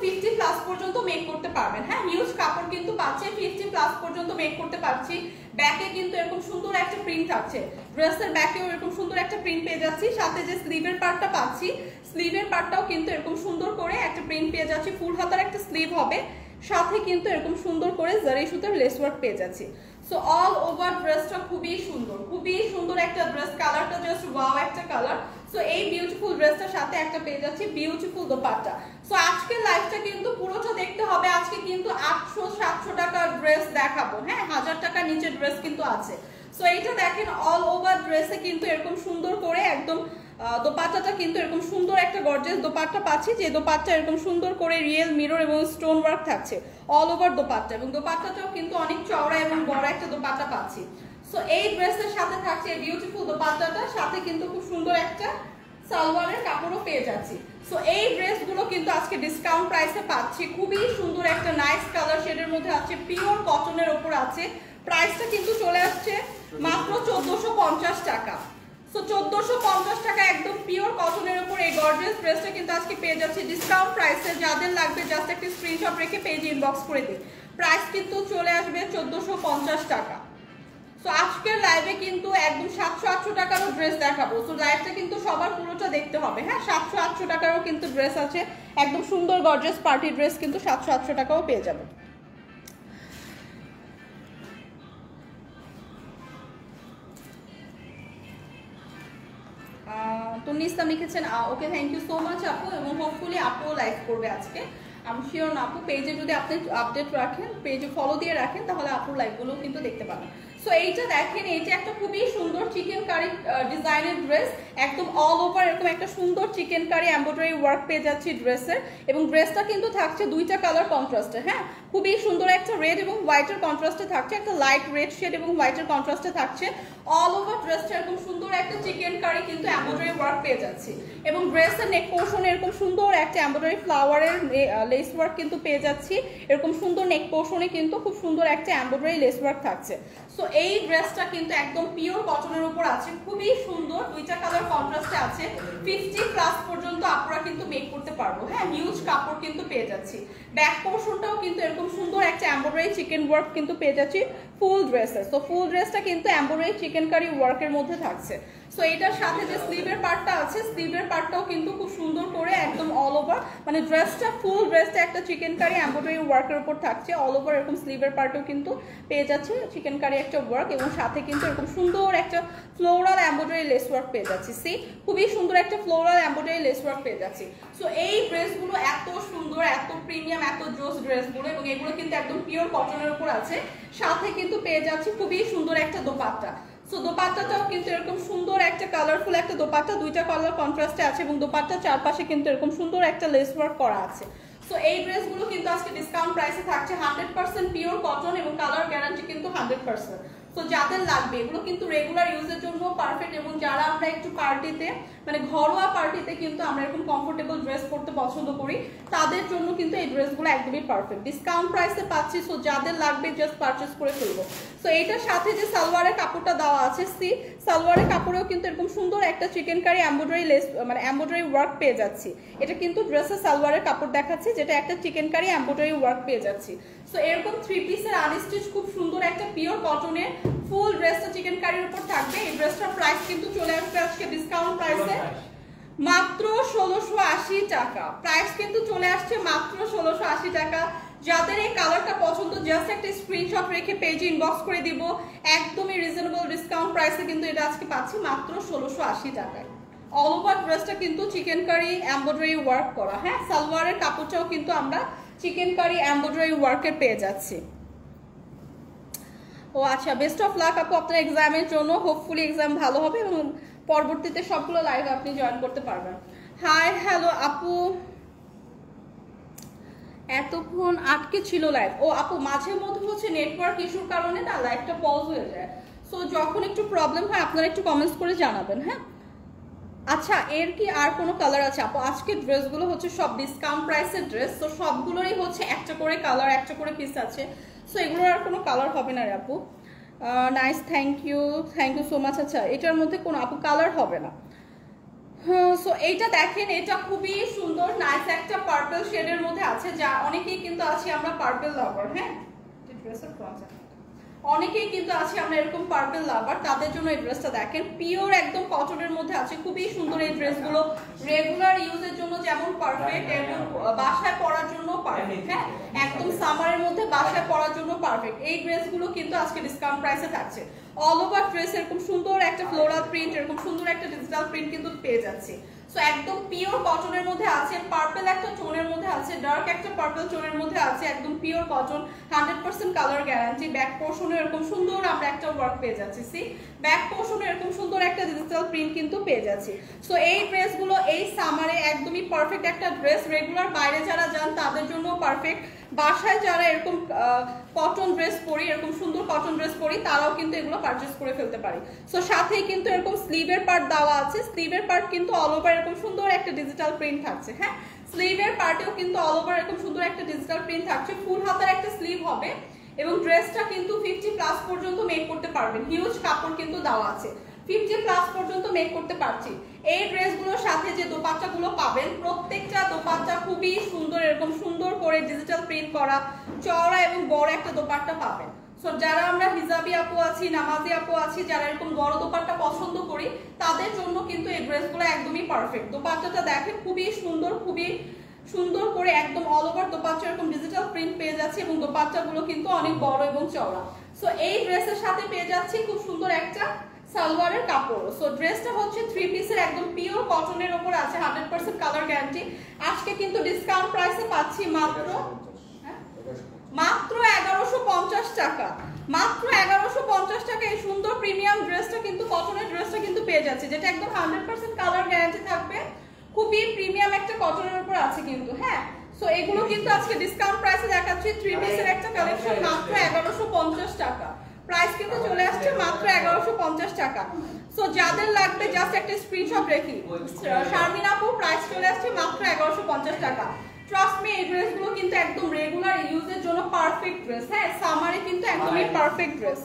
50 প্লাস পর্যন্ত মেক করতে পারবেন। হ্যাঁ হিউজ কাপড় কিন্তু পাচ্ছে, 50 প্লাস পর্যন্ত মেক করতে পারছি। ব্যাকে কিন্তু এরকম সুন্দর একটা প্রিন্ট থাকছে, ড্রেসের ব্যাকেও এরকম সুন্দর একটা প্রিন্ট পেয়ে যাচ্ছি, সাথে যে স্লিভের পার্টটা পাচ্ছি স্লিভের পার্টটাও কিন্তু এরকম সুন্দর করে একটা প্রিন্ট পেয়ে যাচ্ছি। ফুল হাতার একটা স্লিভ হবে, সাথে কিন্তু এরকম সুন্দর করে জারি সুতার লেস ওয়ার্ক পেয়ে যাচ্ছি। সো অল ওভার ড্রেসটা খুবই সুন্দর একটা ড্রেস, কালারটা জাস্ট ওয়াও একটা কালার। সো এই বিউটিফুল ড্রেসটার সাথে একটা পেয়ে যাচ্ছি বিউটিফুল দোপাট্টা। সো আজকের লাইভটা কিন্তু পুরোটা দেখতে হবে। আজকে কিন্তু 800-700 টাকার ড্রেস দেখাবো, হ্যাঁ 1000 টাকার নিচে ড্রেস কিন্তু আছে। সো এইটা দেখেন অল ওভার ড্রেসে কিন্তু এরকম সুন্দর করে একদম দোপাট্টাটা কিন্তু এরকম সুন্দর একটা গর্জিয়াস দোপাট্টা পাচ্ছি, যে দোপাট্টা এরকম সুন্দর করে রিয়েল মিরর এবং স্টোন ওয়ার্ক থাকছে অল ওভার দোপাট্টা, এবং দোপাট্টাটাও কিন্তু অনেক চওড়া এবং বড় একটা দোপাট্টা পাচ্ছি। সো এই ড্রেসের সাথে থাকছে বিউটিফুল দোপাট্টাটা, সাথে কিন্তু খুব সুন্দর একটা সালোয়ারের কাপড়ও পেয়ে যাচ্ছি। সো এই ড্রেসগুলো কিন্তু আজকে ডিসকাউন্ট প্রাইসে পাচ্ছি, খুবই সুন্দর একটা নাইস কালার শেডের মধ্যে আছে, পিওর কটনের ওপর আছে। প্রাইসটা কিন্তু চলে আসছে মাত্র 1450 টাকা। সো 1450 টাকা একদম পিওর কটনের উপর এই গর্জিয়াস ড্রেসটা কিন্তু আজকে পেয়ে যাচ্ছে ডিসকাউন্ট প্রাইসে। যাদের লাগবে জাস্ট একটা স্ক্রিনশট রেখে পেজে ইনবক্স করে দিন। প্রাইস কিন্তু চলে আসবে 1450 টাকা। সো আজকের লাইভে কিন্তু একদম 700-800 টাকারও ড্রেস দেখাবো। সো লাইভটা কিন্তু সবার পুরোটা দেখতে হবে, হ্যাঁ 700-800 টাকারও কিন্তু ড্রেস আছে, একদম সুন্দর গর্জিয়াস পার্টি ড্রেস কিন্তু 700-800 টাকাও পেয়ে যাবে। তন্নি ইসলাম লিখেছেন okay thank you so much আপু, এবং হোপফুলি আপুও লাইভ করবে আজকে। আমি শিওর না আপু, পেজে যদি আপনি আপডেট রাখেন, পেজে ফলো দিয়ে রাখেন, তাহলে আপুর লাইভগুলো কিন্তু দেখতে পাবেন। সো এইটা দেখেন, এইটা একটা খুবই সুন্দর চিকেন কারি ডিজাইনের ড্রেস, একদম অল ওভার এরকম একটা সুন্দর চিকেন কারি এমব্রয়ডারি ওয়ার্ক পেয়ে যাচ্ছি ড্রেসের, এবং ড্রেসটা কিন্তু থাকছে দুইটা কালার কন্ট্রাস্টে, হ্যাঁ খুবই সুন্দর একটা রেড এবং হোয়াইটের কন্ট্রাস্টে থাকছে, একটা লাইট রেড শেড এবং হোয়াইটের কন্ট্রাস্টে থাকছে। অল ওভার ড্রেসটা এরকম সুন্দর একটা চিকেন কারি কিন্তু এমব্রয়ডারি ওয়ার্ক পেয়ে যাচ্ছি, এবং ড্রেসের নেক পোর্শনে এরকম সুন্দর একটা এমব্রয়ডারি ফ্লাওয়ারের লেস ওয়ার্ক কিন্তু পেয়ে যাচ্ছি। এরকম সুন্দর নেক পোর্শনে কিন্তু খুব সুন্দর একটা এমব্রয়ডারি লেস ওয়ার্ক থাকছে। সো এই ড্রেসটা কিন্তু একদম পিওর কটনের উপর আছে, খুবই সুন্দর, দুইটা কালার কন্ট্রাস্টে আছে। 50+ পর্যন্ত আপনারা কিন্তু মেক করতে পারবো, হ্যাঁ হিউজ কাপড় কিন্তু পেয়ে যাচ্ছি। ব্যাক পোর্শনটাও কিন্তু এরকম সুন্দর একটা এমব্রয়ডারি চিকেন ওয়ার্ক কিন্তু পেয়ে যাচ্ছি ফুল ড্রেসে। সো ফুল ড্রেসটা কিন্তু এমব্রয়ডারি চিকেন কারি ওয়ার্কের মধ্যে থাকছে। সো এটার সাথে যে স্লিভের পার্টটা আছে, স্লিভের পার্টটাও কিন্তু খুব সুন্দর করে একদম অল ওভার, মানে ড্রেসটা ফুল ড্রেসটা একটা চিকেন কারি এমব্রয়ডারি ওয়ার্কের উপর থাকছে, অল ওভার এরকম স্লিভের পার্টও কিন্তু পেয়ে যাচ্ছে চিকেন কারি একটা ওয়ার্ক, এবং সাথে কিন্তু এরকম সুন্দর একটা ফ্লোরাল এমব্রয়ডারি লেস ওয়ার্ক পেয়ে যাচ্ছি। সি খুবই সুন্দর একটা ফ্লোরাল এমব্রয়ডারি লেস ওয়ার্ক পেয়ে যাচ্ছি। সো এই ড্রেসগুলো এত সুন্দর, এত প্রিমিয়াম, এত জোস ড্রেসগুলো, এবং এগুলো কিন্তু একদম পিওর কটনের উপর আছে, সাথে কিন্তু পেয়ে যাচ্ছি খুবই সুন্দর একটা দোপাট্টা। সো দোপাট্টাটাও কিন্তু এরকম সুন্দর একটা কালারফুল একটা দোপাট্টা, দুইটা কালার কন্ট্রাস্টে আছে, এবং দোপাট্টার চারপাশে কিন্তু এরকম সুন্দর একটা লেস ওয়ার্ক করা আছে। সো এই ড্রেসগুলো কিন্তু আজকে ডিসকাউন্ট প্রাইসে থাকছে 100% পিওর কটন, এবং কালার গ্যারান্টি কিন্তু 100%। সো যাদের লাগবে এগুলো কিন্তু রেগুলার ইউজের জন্য পারফেক্ট, এবং যারা আমরা একটু পার্টিতে মানে ঘরোয়া পার্টিতে কিন্তু আমরা এরকম কমফোর্টেবল ড্রেস পরতে পছন্দ করি, তাদের জন্য কিন্তু এই ড্রেসগুলো একদমই পারফেক্ট, ডিসকাউন্ট প্রাইসে পাচ্ছি। সো যাদের লাগবে জাস্ট পারচেস করে ফেলবো। সো এইটার সাথে যে সালোয়ারের কাপড়টা দেওয়া আছে, সি সালোয়ারের কাপড়েও কিন্তু এরকম সুন্দর একটা চিকেন কারি এমব্রয়ডারি লেস মানে এমব্রয়ডারি ওয়ার্ক পেয়ে যাচ্ছি। এটা কিন্তু ড্রেসের সালোয়ারের কাপড় দেখাচ্ছি, যেটা একটা চিকেন কারি এমব্রয়ডারি ওয়ার্ক পেয়ে যাচ্ছি। সো এরকম 3 পিসের আনস্টিচ খুব সুন্দর একটা পিওর কটনের ফুল ড্রেসটা চিকেন কারির উপর থাকবে। এই ড্রেসটার প্রাইস কিন্তু চলে আসবে আজকে ডিসকাউন্ট প্রাইসে মাত্র 1680 টাকা। প্রাইস কিন্তু চলে আসছে মাত্র 1680 টাকা। যাদের এই কালারটা পছন্দ জাস্ট একটা স্ক্রিনশট রেখে পেজে ইনবক্স করে দিব, একদমই রিজনেবল ডিসকাউন্ট প্রাইসে কিন্তু এটা আজকে পাচ্ছি মাত্র 1680 টাকায়। অল ওভার ড্রেসটা কিন্তু চিকেন কারি এমব্রয়ডারি ওয়ার্ক করা, হ্যাঁ সালোয়ারের কাপড়টাও কিন্তু আমরা চিকেন কারি এমব্রয়ডারি ওয়ার্কের পেয়ে যাচ্ছি। ও আচ্ছা, বেস্ট অফ লাক আপু আপনার এক্সামের জন্য, হোপফুলি এক্সাম ভালো হবে এবং পরবর্তীতে সবগুলো লাইভ আপনি জয়েন করতে পারবেন। হাই হ্যালো আপু, এতক্ষণ আটকে ছিল লাইভ। ও আপু মাঝে মধ্যে হচ্ছে নেটওয়ার্ক ইস্যুর কারণে না লাইভটা পজ হয়ে যায়। সো যখন একটু প্রবলেম হয় আপনারা একটু কমেন্টস করে জানাবেন, হ্যাঁ। আচ্ছা এর কি আর কোনো কালার আছে আপু? আজকের ড্রেসগুলো হচ্ছে সব ডিসকাউন্ট প্রাইসের ড্রেস, তো সবগুলোরই হচ্ছে একটা করে কালার, একটা করে পিস আছে। সো এগুলোর আর কোনো কালার হবে না রে আপু। Nice, thank you so much. আচ্ছা এটার মধ্যে কোনো আপু কালার হবে না। হ্যাঁ, সো এইটা দেখেন, এটা খুবই সুন্দর নাইস একটা পার্পল শেডের মধ্যে আছে, যা অনেকেই কিন্তু আছি আমরা পার্পল লাভার, হ্যাঁ। অনেকেই কিন্তু আছে আমরা এরকম পার্পল লাভার, তাদের জন্য এই ড্রেসটা দেখেন পিওর একদম কটনের মধ্যে আছে, খুবই সুন্দর। এই ড্রেসগুলো রেগুলার ইউজের জন্য যেমন পারফেক্ট, এবং বাসায় পরার জন্য পারফেক্ট। হ্যাঁ, একদম সামারের মধ্যে বাসায় পরার জন্য পারফেক্ট। এই ড্রেসগুলো কিন্তু আজকে ডিসকাউন্ট প্রাইসে থাকছে। অল ওভার ড্রেস এরকম সুন্দর একটা ফ্লোরাল প্রিন্ট, এরকম সুন্দর একটা ডিজিটাল প্রিন্ট কিন্তু পেয়ে যাচ্ছে। সো একদম পিওর কটনের মধ্যে আছে, পার্পল একটা টোনের মধ্যে আছে, ডার্ক একটা পার্পল টোনের মধ্যে আছে, একদম pure cotton, 100% colour guarantee. Back পোর্শনে এরকম সুন্দর আমরা একটা ওয়ার্ক পেয়ে যাচ্ছি। সি ব্যাক পোর্শনে এরকম সুন্দর একটা ডিজিটাল প্রিন্ট কিন্তু পেয়ে যাচ্ছি। সো এই ড্রেসগুলো এই সামারে একদমই পারফেক্ট একটা ড্রেস। রেগুলার বাইরে যারা যান তাদের জন্য পারফেক্ট। বাসায় যারা এরকম কটন ড্রেস পরি, এরকম সুন্দর কটন ড্রেস পরি, তারাও কিন্তু এগুলো পারচেজ করে ফেলতে পারি। সো সাথেই কিন্তু এরকম স্লিভের পার্ট দেওয়া আছে। স্লিভের পার্ট কিন্তু অল ওভার এরকম সুন্দর একটা ডিজিটাল প্রিন্ট থাকছে। হ্যাঁ, স্লিভের পার্টেও কিন্তু অল ওভার এরকম সুন্দর একটা ডিজিটাল প্রিন্ট থাকছে। ফুল হাতার একটা স্লিভ হবে এবং ড্রেসটা কিন্তু 50+ পর্যন্ত মেক করতে পারবেন। হিউজ কাপড় কিন্তু দেওয়া আছে, 50+ পর্যন্ত মেক করতে পারছি। এই ড্রেসগুলোর সাথে যে দোপাট্টাগুলো পাবেন, প্রত্যেকটা দোপাট্টা খুবই সুন্দর, এরকম সুন্দর করে ডিজিটাল প্রিন্ট করা, চওড়া এবং বড় একটা দোপাট্টা পাবেন। সো যারা আমরা হিজাবি আপু আছি, নামাজি আপু আছি, যারা এরকম বড় দোপাট্টা পছন্দ করি, তাদের জন্য কিন্তু এই ড্রেসগুলো একদমই পারফেক্ট। দোপাট্টাটা দেখেন খুবই সুন্দর, খুবই সুন্দর করে একদম অল ওভার দোপাট্টা এরকম ডিজিটাল প্রিন্ট পেয়ে যাচ্ছে এবং দোপাট্টাগুলো কিন্তু অনেক বড় এবং চওড়া। সো এই ড্রেসের সাথে পেয়ে যাচ্ছি খুব সুন্দর একটা সালোয়ারের কাপড়। সো ড্রেসটা হচ্ছে 3 পিসের একদম পিওর কটনের উপর আছে, 100% কালার গ্যারান্টি। আজকে কিন্তু ডিসকাউন্ট প্রাইসে পাচ্ছি মাত্র 1150 টাকা। মাত্র 1150 টাকা এই সুন্দর প্রিমিয়াম ড্রেসটা কিন্তু, কটনের ড্রেসটা কিন্তু পেয়ে যাচ্ছে, যেটা একদম 100% কালার গ্যারান্টি থাকবে। খুবই প্রিমিয়াম একটা কটনের উপর আছে কিন্তু। হ্যাঁ, সো এগুলো কিন্তু আজকে ডিসকাউন্ট প্রাইসে দেখাচ্ছি। 3 পিসের একটা কালেকশন মাত্র 1150 টাকা। প্রাইস কিন্তু চলে আসছে মাত্র 1150 টাকা। সো যাদের লাগবে জাস্ট একটা স্ক্রিনশট রেখি। শারমিন আপু, প্রাইস চলে আসছে মাত্র 1150 টাকা। ট্রাস্ট মি, এই ড্রেসগুলো কিন্তু একদম রেগুলার ইউজের জন্য পারফেক্ট ড্রেস। হ্যাঁ, সামারে কিন্তু একদমই পারফেক্ট ড্রেস।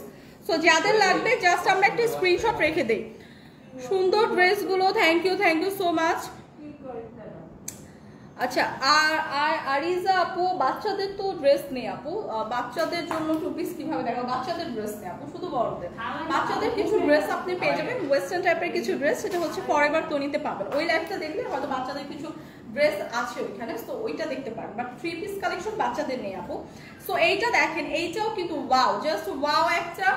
সো যাদের লাগবে জাস্ট আমরা একটা স্ক্রিনশট রেখে দেই। সুন্দর ড্রেসগুলো, থ্যাংক ইউ সো মাচ। আচ্ছা, আর আরিজা আপু, বাচ্চাদের তো ড্রেস নেই আপু, বাচ্চাদের জন্য 2 পিস কিভাবে দেখো? বাচ্চাদের ড্রেস নেই আপু, শুধু বড়দের। বাচ্চাদের কিছু ড্রেস আপনি পেয়ে যাবেন, ওয়েস্টার্ন টাইপের কিছু ড্রেস, সেটা হচ্ছে ফরএভার তনিতে পাবেন। ওই লাইফটা দেখলে হয়তো বাচ্চাদের কিছু ড্রেস আছে ওইখানে, তো ওইটা দেখতে পারেন। বাট 3 পিস কালেকশন বাচ্চাদের নেই আপু। সো এইটা দেখেন, এইটাও কিন্তু ওয়াও, জাস্ট ওয়াও একটা।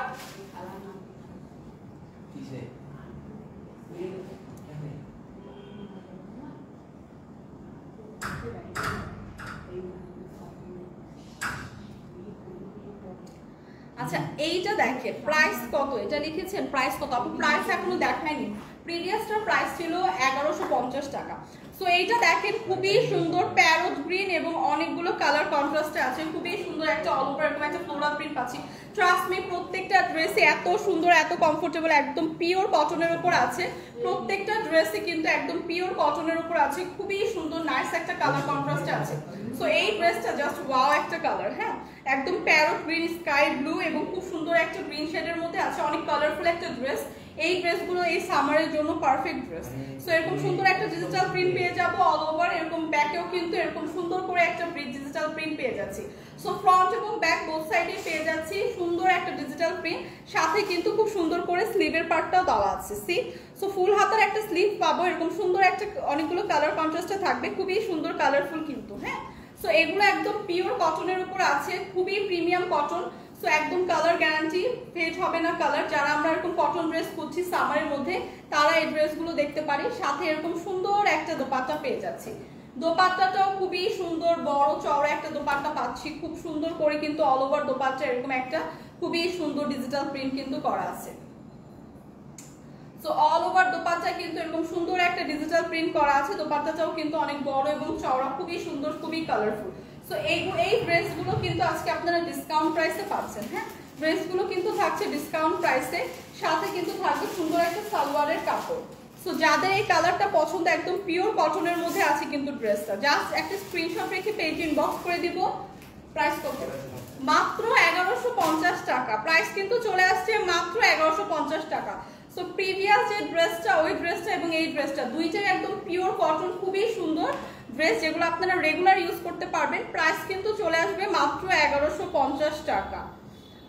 আচ্ছা, এইটা দেখেন প্রাইস কত, এটা লিখেছেন প্রাইস কত আপু? প্রাইস এখনো দেখায়নি, প্রিভিয়াসটার প্রাইস ছিল 1150 টাকা। সো এইটা দেখেন খুবই সুন্দর প্যারট গ্রিন এবং অনেকগুলো কালার কন্ট্রাস্টে আছে, খুবই সুন্দর একটা অল ওভার এরকম একটা ফ্লোরাল প্রিন্ট পাচ্ছি। ট্রাস্ট মি, প্রত্যেকটা ড্রেসে এত সুন্দর, এত কমফোর্টেবল, একদম পিওর কটনের উপর আছে। প্রত্যেকটা ড্রেসে কিন্তু একদম পিওর কটনের উপর আছে, খুবই সুন্দর নাইস একটা কালার কন্ট্রাস্টে আছে। সো এই ড্রেসটা জাস্ট ওয়াও একটা কালার। হ্যাঁ, একদম প্যারট গ্রিন, স্কাই ব্লু এবং খুব সুন্দর একটা গ্রিন শেডের মধ্যে আছে, অনেক কালারফুল একটা ড্রেস। এই ড্রেসগুলো এই সামারের জন্য পারফেক্ট ড্রেস। সো এরকম সুন্দর একটা ডিজিটাল প্রিন্ট পেয়ে যাবো অল ওভার, এরকম ব্যাকেও কিন্তু এরকম সুন্দর করে একটা ডিজিটাল প্রিন্ট পেয়ে যাচ্ছি। সো ফ্রন্ট এবং ব্যাক বোথ সাইডে পেয়ে যাচ্ছি সুন্দর একটা ডিজিটাল প্রিন্ট, সাথে কিন্তু খুব সুন্দর করে স্লিভের পার্টটাও দেওয়া আছে। সি, সো ফুল হাতার একটা স্লিভ পাবো, এরকম সুন্দর একটা অনেকগুলো কালার কন্ট্রাস্টে থাকবে, খুবই সুন্দর কালারফুল কিন্তু। হ্যাঁ, সো এগুলো একদম পিওর কটনের উপর আছে, খুবই প্রিমিয়াম কটন। সো একদম কালার গ্যারান্টি, ফেড হবে না কালার। যারা আমরা এরকম কটন ড্রেস করছি সামারের মধ্যে, তারা এই ড্রেসগুলো দেখতে পারি। সাথে এরকম সুন্দর একটা দোপাট্টা পেয়ে যাচ্ছি, দোপাট্টাটাও খুবই সুন্দর, বড় চওড়া একটা দোপাট্টা পাচ্ছি, খুব সুন্দর করে কিন্তু অল ওভার দোপাট্টা এরকম একটা খুবই সুন্দর ডিজিটাল প্রিন্ট কিন্তু করা আছে। সো অল ওভার দোপাট্টায় কিন্তু এরকম সুন্দর একটা ডিজিটাল প্রিন্ট করা আছে, দোপাট্টাটাও কিন্তু অনেক বড় এবং চওড়া, খুবই সুন্দর, খুবই কালারফুল। সো এই ড্রেসগুলো কিন্তু আজকে আপনারা ডিসকাউন্ট প্রাইসে পাচ্ছেন। হ্যাঁ, ড্রেসগুলো কিন্তু থাকছে ডিসকাউন্ট প্রাইসে, সাথে কিন্তু থাকবে সুন্দর একটা সালোয়ারের কাপড়। সো যাদের এই কালারটা পছন্দ, একদম পিওর কটনের মধ্যে আছে কিন্তু ড্রেসটা, জাস্ট একটা স্ক্রিনশট রেখে পেজ ইনবক্স করে দিব। প্রাইস কত? মাত্র 1150 টাকা। প্রাইস কিন্তু চলে আসছে মাত্র 1150 টাকা। সো প্রিভিয়াস যে ড্রেসটা, ওই ড্রেসটা এবং এই ড্রেসটা দুইটাই একদম পিওর কটন, খুবই সুন্দর ড্রেস, যেগুলো আপনারা রেগুলার ইউজ করতে পারবেন। প্রাইস কিন্তু চলে আসবে মাত্র 1150 টাকা।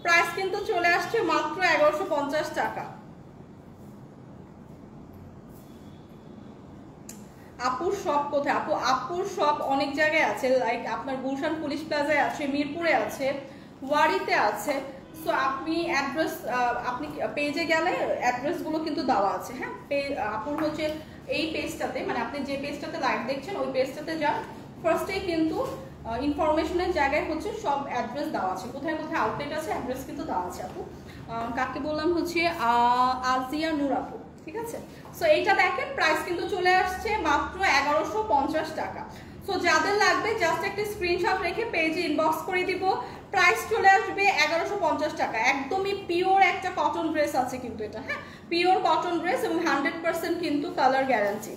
প্রাইস কিন্তু চলে আসছে মাত্র 1150 টাকা। আপুর শপ কোথায়? আপুর শপ অনেক জায়গায় আছে, লাইক আপনার গুলশান পুলিশ প্লাজায় আছে, মিরপুরে আছে, ওয়ারিতে আছে। সো আপনি অ্যাড্রেস, আপনি পেজে গেলে অ্যাড্রেসগুলো কিন্তু দেওয়া আছে। হ্যাঁ, আপুর হচ্ছে এই পেজটাতে, মানে আপনি যে পেজটাতে লাইভ দেখছেন ওই পেজটাতে যান, ফার্স্টেই কিন্তু ইনফরমেশনের জায়গায় হচ্ছে সব অ্যাড্রেস দেওয়া আছে, কোথায় কোথায় আউটলেট আছে অ্যাড্রেস কিন্তু দেওয়া আছে। আপু কাকে বললাম? হচ্ছে আজিয়া নূর আপু, ঠিক আছে। সো এইটা দেখেন প্রাইস কিন্তু চলে আসছে মাত্র 1150 টাকা। সো যাদের লাগবে জাস্ট একটা স্ক্রিনশট রেখে পেজে ইনবক্স করে দিব, প্রাইস চলে আসবে 1150 টাকা। একদমই পিওর একটা কটন ড্রেস আছে কিন্তু এটা, হ্যাঁ পিওর কটন ড্রেস এবং 100% কিন্তু কালার গ্যারান্টি।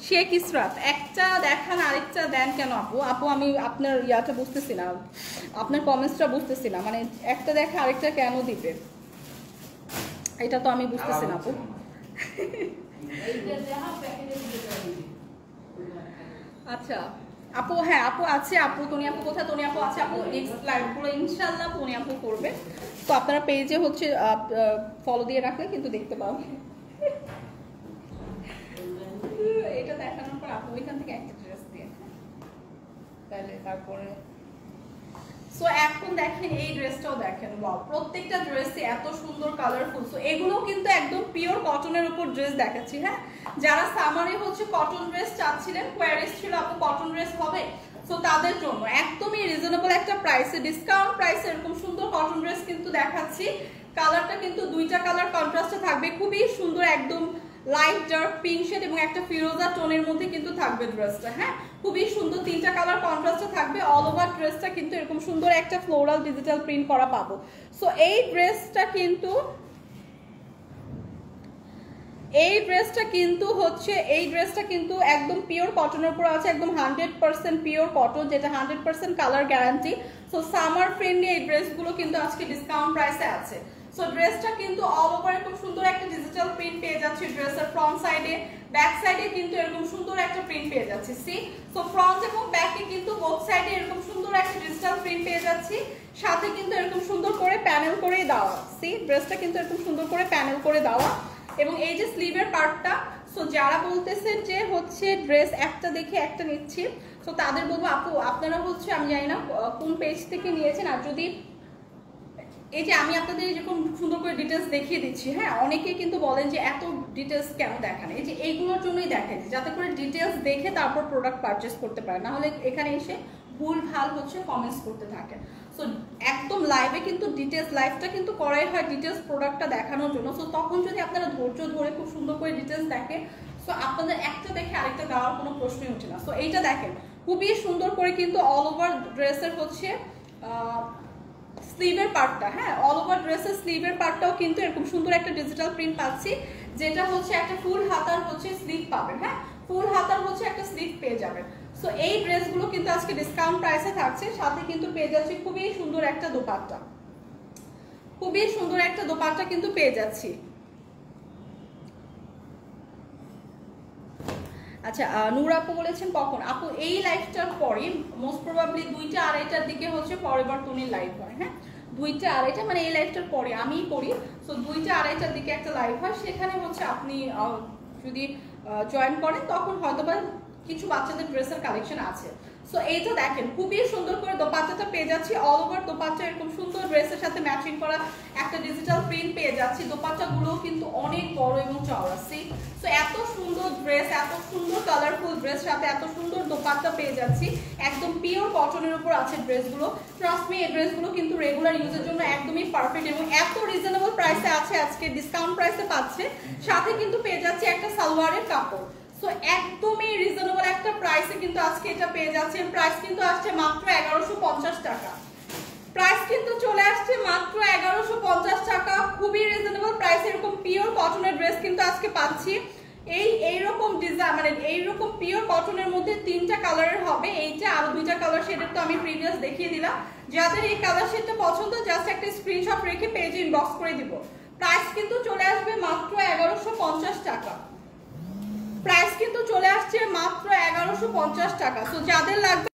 শেখ ইসরাত একটা দেখান, আরেকটা দেন কেন আপু? আপু আমি আপনার ইয়াটা বুঝতেছি না, আপনার কমেন্টসটা বুঝতেছি না, মানে একটা দেখে আরেকটা কেন দিবে, এটা তো আমি বুঝতেছি না আপু। আচ্ছা আপু, হ্যাঁ আপু আছে, আপু তনি আপু কোথায়? তনি আপু আছে, আপু নেক্সট লাইভগুলো ইনশাআল্লাহ তনি আপু করবে। তো আপনারা পেজে হচ্ছে ফলো দিয়ে রাখলে কিন্তু দেখতে পাবেন। এটা দেখানোর পর আপু ওইখান থেকে একটা ড্রেস দিয়ে তাহলে তারপরে। সো এখন দেখেন এই ড্রেসটাও দেখেন, ওয়াও প্রত্যেকটা ড্রেসই এত সুন্দর কালারফুল। সো এগুলো কিন্তু একদম পিওর কটনের উপর ড্রেস দেখাচ্ছি। হ্যাঁ, যারা সামারে হচ্ছে কটন ড্রেস চাচ্ছিলেন, কোয়ারিজ ছিল আপু কটন ড্রেস হবে, সো তাদের জন্য একদমই রিজনেবল একটা প্রাইসে, ডিসকাউন্ট প্রাইসে এরকম সুন্দর কটন ড্রেস কিন্তু দেখাচ্ছি। কালারটা কিন্তু দুইটা কালার কন্ট্রাস্টে থাকবে, খুবই সুন্দর, একদম লাইট ডার্ক পিঙ্ক শেড এবং একটা ফিরোজা টোনের মধ্যে কিন্তু থাকবে ড্রেসটা। হ্যাঁ, খুবই সুন্দর, তিনটা কালার কন্ট্রাস্টে থাকবে। অল ওভার ড্রেসটা কিন্তু এরকম সুন্দর একটা ফ্লোরাল ডিজিটাল প্রিন্ট করা পাবো। সো এই ড্রেসটা কিন্তু একদম পিওর কটনের উপর আছে, একদম 100% পিওর কটন, যেটা 100% colour guarantee. So summer friendly এই ড্রেসগুলো কিন্তু আজকে ডিসকাউন্ট প্রাইসে আছে। সো ড্রেসটা কিন্তু অল ওভার এরকম সুন্দর একটা ডিজিটাল প্রিন্ট পেয়ে যাচ্ছে ড্রেসের ফ্রন্ট সাইডে, ব্যাক সাইডে কিন্তু এরকম সুন্দর একটা প্রিন্ট পেয়ে যাচ্ছে। সি সো ফ্রন্ট এবং ব্যাকে কিন্তু বোথ সাইডে এরকম সুন্দর একটা ডিজিটাল প্রিন্ট পেয়ে যাচ্ছি, সাথে কিন্তু এরকম সুন্দর করে প্যানেল করে দেওয়া। সি ড্রেসটা কিন্তু এরকম সুন্দর করে প্যানেল করে দেওয়া, এবং এই যে স্লিভের পার্টটা। সো যারা বলতেছেন যে হচ্ছে ড্রেস একটা দেখে একটা নিচ্ছি, সো তাদের বলবো আপু আপনারা হচ্ছে, আমি জানি না কোন পেজ থেকে নিয়েছেন, আর যদি এই যে আমি আপনাদের যেরকম সুন্দর করে ডিটেলস দেখিয়ে দিচ্ছি, হ্যাঁ অনেকেই কিন্তু বলেন যে এত ডিটেলস কেন দেখান, এই যে এইগুলোর জন্যই দেখেন যাতে করে ডিটেলস দেখে তারপর প্রোডাক্ট পারচেস করতে পারে, না হলে এখানে এসে ভুল ভাল হচ্ছে কমেন্টস করতে থাকে। সো একদম লাইভে কিন্তু ডিটেলস, লাইভটা কিন্তু করাই হয় ডিটেলস প্রোডাক্টটা দেখানোর জন্য। সো তখন যদি আপনারা ধৈর্য ধরে খুব সুন্দর করে ডিটেলস দেখেন, সো আপনাদের একটা দেখে আরেকটা দেওয়ার কোনো প্রশ্নই ওঠে না। সো এইটা দেখেন খুবই সুন্দর করে কিন্তু অল ওভার ড্রেসের হচ্ছে স্লিভের পার্টটা, হ্যাঁ অল ওভার ড্রেসের স্লিভের পার্টটাও কিন্তু এরকম সুন্দর একটা ডিজিটাল প্রিন্ট পাচ্ছি, যেটা হচ্ছে একটা ফুল হাতার হচ্ছে স্লিভ পাবেন। হ্যাঁ, ফুল হাতার হচ্ছে একটা স্লিভ পেয়ে যাবেন। সো এই ড্রেসগুলো কিন্তু আজকে ডিসকাউন্ট প্রাইসে থাকছে, সাথে কিন্তু পেয়ে যাচ্ছি খুবই সুন্দর একটা দোপাট্টা, খুবই সুন্দর একটা দোপাট্টা কিন্তু পেয়ে যাচ্ছি। আচ্ছা নূর আপু বলেছেন কখন? আপু এই লাইভটার পরে মোস্ট প্রবাবলি 2টা 2:30টার দিকে হচ্ছে পরের তনির লাইভ হয়। হ্যাঁ 2টা 2:30, মানে এই লাইভটার পরে আমিই করি। সো 2টা 2:30টার দিকে একটা লাইভ হয়, সেখানে হচ্ছে আপনি যদি জয়েন করেন তখন হয়তোবা কিছু বাচ্চাদের ড্রেসের কালেকশন আছে। সো এইটা দেখেন খুবই সুন্দর করে দোপাট্টাটা পেয়ে যাচ্ছি, অল ওভার দোপাট্টা এরকম সুন্দর ড্রেসের সাথে ম্যাচিং করা একটা ডিজিটাল প্রিন্ট পেয়ে যাচ্ছি। দোপাট্টাগুলো কিন্তু অনেক বড় এবং চওড়া। সো এত সুন্দর ড্রেস, এত সুন্দর কালারফুল ড্রেস সাথে এত সুন্দর দোপাট্টা পেয়ে যাচ্ছি, একদম পিওর কটনের উপর আছে ড্রেসগুলো। ট্রাস্ট মি এই ড্রেসগুলো কিন্তু রেগুলার ইউজের জন্য একদমই পারফেক্ট, এবং এত রিজনেবল প্রাইসে আছে, আজকে ডিসকাউন্ট প্রাইসে পাচ্ছে, সাথে কিন্তু পেয়ে যাচ্ছি একটা সালোয়ারের কাপড়। সো একদমই রিজনেবল একটা প্রাইসে কিন্তু আজকে এটা পেয়ে যাচ্ছে। প্রাইস কিন্তু আসছে মাত্র 1150 টাকা, প্রাইস কিন্তু চলে আসছে মাত্র 1150 টাকা, খুবই রিজনেবল প্রাইস। এরকম পিওর কটনের ড্রেস কিন্তু আজকে পাচ্ছি, এইরকম ডিজাইন, মানে এইরকম পিওর কটনের মধ্যে 3টা কালারের হবে, এইটা আরো 2টা কালার শেডের তো আমি প্রিভিয়াস দেখিয়ে দিলাম। যাদের এই কালার শেডটা পছন্দ জাস্ট একটা স্ক্রিনশট রেখে পেজে ইনবক্স করে দিব। প্রাইস কিন্তু চলে আসবে মাত্র 1150 টাকা, প্রাইস কিন্তু চলে আসছে মাত্র 1150 টাকা। সো যাদের লাগবে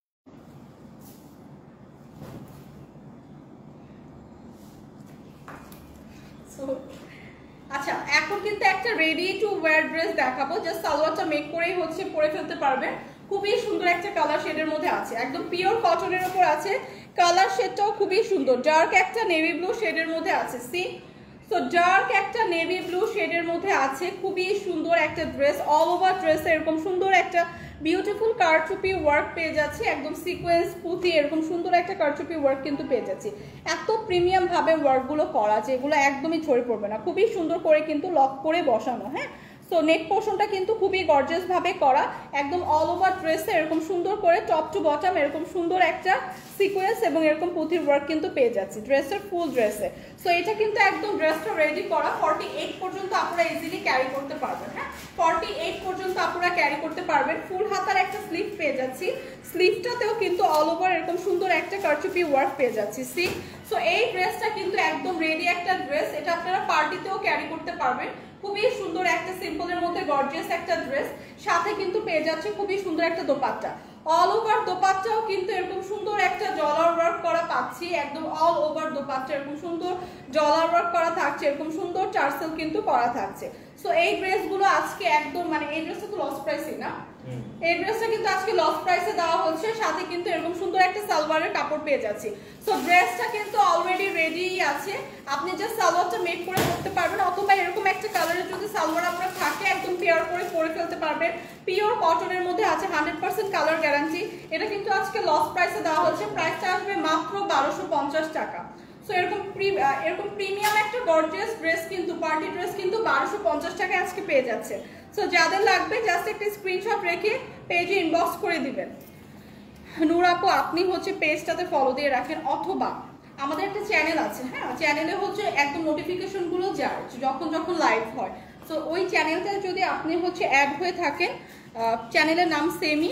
আচ্ছা এখন কিন্তু একটা রেডি টু ওয়্যার ড্রেস দেখাবো, জাস্ট সালোয়ারটা মেক করেই হচ্ছে পরে ফেলতে পারবেন। খুবই সুন্দর একটা কালার শেডের মধ্যে আছে, একদম পিওর কটনের উপর আছে। কালার শেডটাও খুবই সুন্দর, ডার্ক একটা নেভি ব্লু শেডের মধ্যে আছে। সি সো ডার্ক একটা নেভি ব্লু শেডের মধ্যে আছে, খুবই সুন্দর একটা ড্রেস। অল ওভার ড্রেসে এরকম সুন্দর একটা বিউটিফুল কারচুপি ওয়ার্ক পেয়ে যাচ্ছি, একদম সিকোয়েন্স পুঁথি এরকম সুন্দর একটা কারচুপি ওয়ার্ক কিন্তু পেয়ে যাচ্ছি। এত প্রিমিয়াম ভাবে ওয়ার্কগুলো করা, যেগুলো একদমই ঝরে পড়বে না, খুবই সুন্দর করে কিন্তু লক করে বসানো। হ্যাঁ, সো নেক পোর্শনটা কিন্তু খুবই গর্জিয়াস ভাবে করা, একদম অল ওভার ড্রেসে এরকম সুন্দর করে টপ টু বটম এরকম সুন্দর একটা সিকোয়েন্স এবং এরকম পুঁথির ওয়ার্ক কিন্তু পেয়ে যাচ্ছি ড্রেসের ফুল ড্রেসে। সো এটা কিন্তু একদম ড্রেসটা রেডি করা, 48 পর্যন্ত আপনারা ইজিলি ক্যারি করতে পারবেন। হ্যাঁ, 48 পর্যন্ত আপনারা ক্যারি করতে পারবেন। ফুল হাতার একটা স্লিভ পেয়ে যাচ্ছি, স্লিভটাতেও কিন্তু অল ওভার এরকম সুন্দর একটা কারচুপি ওয়ার্ক পেয়ে যাচ্ছি। সি সো এই ড্রেসটা কিন্তু একদম রেডি একটা ড্রেস, এটা আপনারা পার্টিতেও ক্যারি করতে পারবেন। খুবই সুন্দর একটা সিম্পলের মধ্যে গর্জিয়াস একটা ড্রেস, সাথে কিন্তু পেয়ে যাচ্ছে খুবই সুন্দর একটা দোপাট্টা। অল ওভার দোপাট্টাও কিন্তু এরকম সুন্দর একটা জলার ওয়ার্ক করা পাচ্ছি, একদম অল ওভার দোপাট্টা এরকম সুন্দর জলার ওয়ার্ক করা থাকছে, এরকম সুন্দর টার্সেল কিন্তু করা থাকছে। সো এই ড্রেসগুলো আজকে একদম মানে এই ড্রেসটা তো লস প্রাইসই না, এই ড্রেসটা কিন্তু আজকে লস প্রাইসে দেওয়া হচ্ছে, সাথে কিন্তু এরকম সুন্দর একটা সালোয়ারের কাপড় পেয়ে যাচ্ছি। সো ড্রেসটা কিন্তু অলরেডি রেডি আছে, আপনি জাস্ট সালোয়ারটা মেক করে করতে পারবেন, অথবা এরকম একটা কালারের যদি সালোয়ার আপনার থাকে একদম পেয়ার করে পরে ফেলতে পারবেন। পিওর কটনের মধ্যে আছে, 100% কালার গ্যারান্টি। এটা কিন্তু আজকে লস প্রাইসে দেওয়া হচ্ছে, প্রাইসটা আসবে মাত্র 1250 টাকা। সো এরকম প্রিমিয়াম একটা গর্জিয়াস ড্রেস কিন্তু পার্টি ড্রেস কিন্তু 1250 টাকায় আজকে পেয়ে যাচ্ছে। সো যাদের লাগবে জাস্ট একটা স্ক্রিনশট রেখে পেজে ইনবক্স করে দিবেন। নূর আপু আপনি হচ্ছে পেজটাতে ফলো দিয়ে রাখেন, অথবা আমাদের একটা চ্যানেল আছে, হ্যাঁ চ্যানেলে হচ্ছে একদম নোটিফিকেশনগুলো যায় যখন লাইভ হয়। সো ওই চ্যানেলটায় যদি আপনি হচ্ছে অ্যাড হয়ে থাকেন, চ্যানেলের নাম সেমই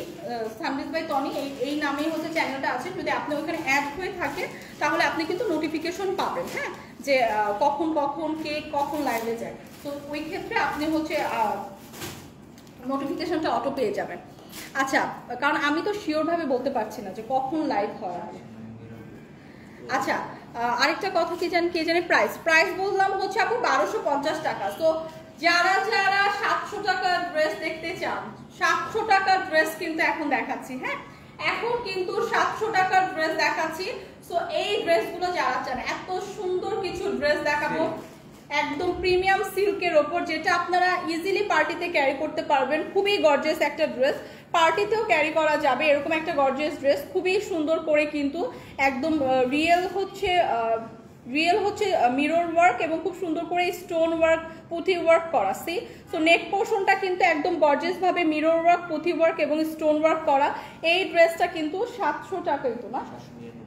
সানবিজ বাই তনি, এই নামেই হচ্ছে চ্যানেলটা আছে। যদি আপনি ওখানে অ্যাড হয়ে থাকেন তাহলে আপনি কিন্তু নোটিফিকেশন পাবেন, হ্যাঁ যে কখন কে কখন লাইভে যায়। তো ওই ক্ষেত্রে আপনি হচ্ছে নোটিফিকেশনটা অটো পেয়ে যাবেন। আচ্ছা, কারণ আমি তো শিওরভাবে বলতে পারছি না যে কখন লাইভ হয়। আচ্ছা, আরেকটা কথা কি জানি প্রাইস বললাম হচ্ছে আপু 1250 টাকা। তো যারা 700 টাকার ড্রেস দেখতে চান, 700 টাকার ড্রেস কিন্তু এখন দেখাচ্ছি। হ্যাঁ, এখন কিন্তু 700 টাকার ড্রেস দেখাচ্ছি। সো এই ড্রেসগুলো যারা চান, এত সুন্দর কিছু ড্রেস দেখাবো একদম প্রিমিয়াম সিল্কের ওপর, যেটা আপনারা ইজিলি পার্টিতে ক্যারি করতে পারবেন। খুবই গর্জিয়াস একটা ড্রেস, পার্টিতেও ক্যারি করা যাবে এরকম একটা গর্জিয়াস ড্রেস, খুবই সুন্দর করে কিন্তু একদম রিয়েল হচ্ছে মিরর ওয়ার্ক এবং খুব সুন্দর করে স্টোন ওয়ার্ক পুঁথি ওয়ার্ক করা। সি সো নেক পোর্শনটা কিন্তু একদম গর্জিয়াস ভাবে মিরর ওয়ার্ক পুঁথি ওয়ার্ক এবং স্টোন ওয়ার্ক করা। এই ড্রেসটা কিন্তু 700 টাকাই তো না,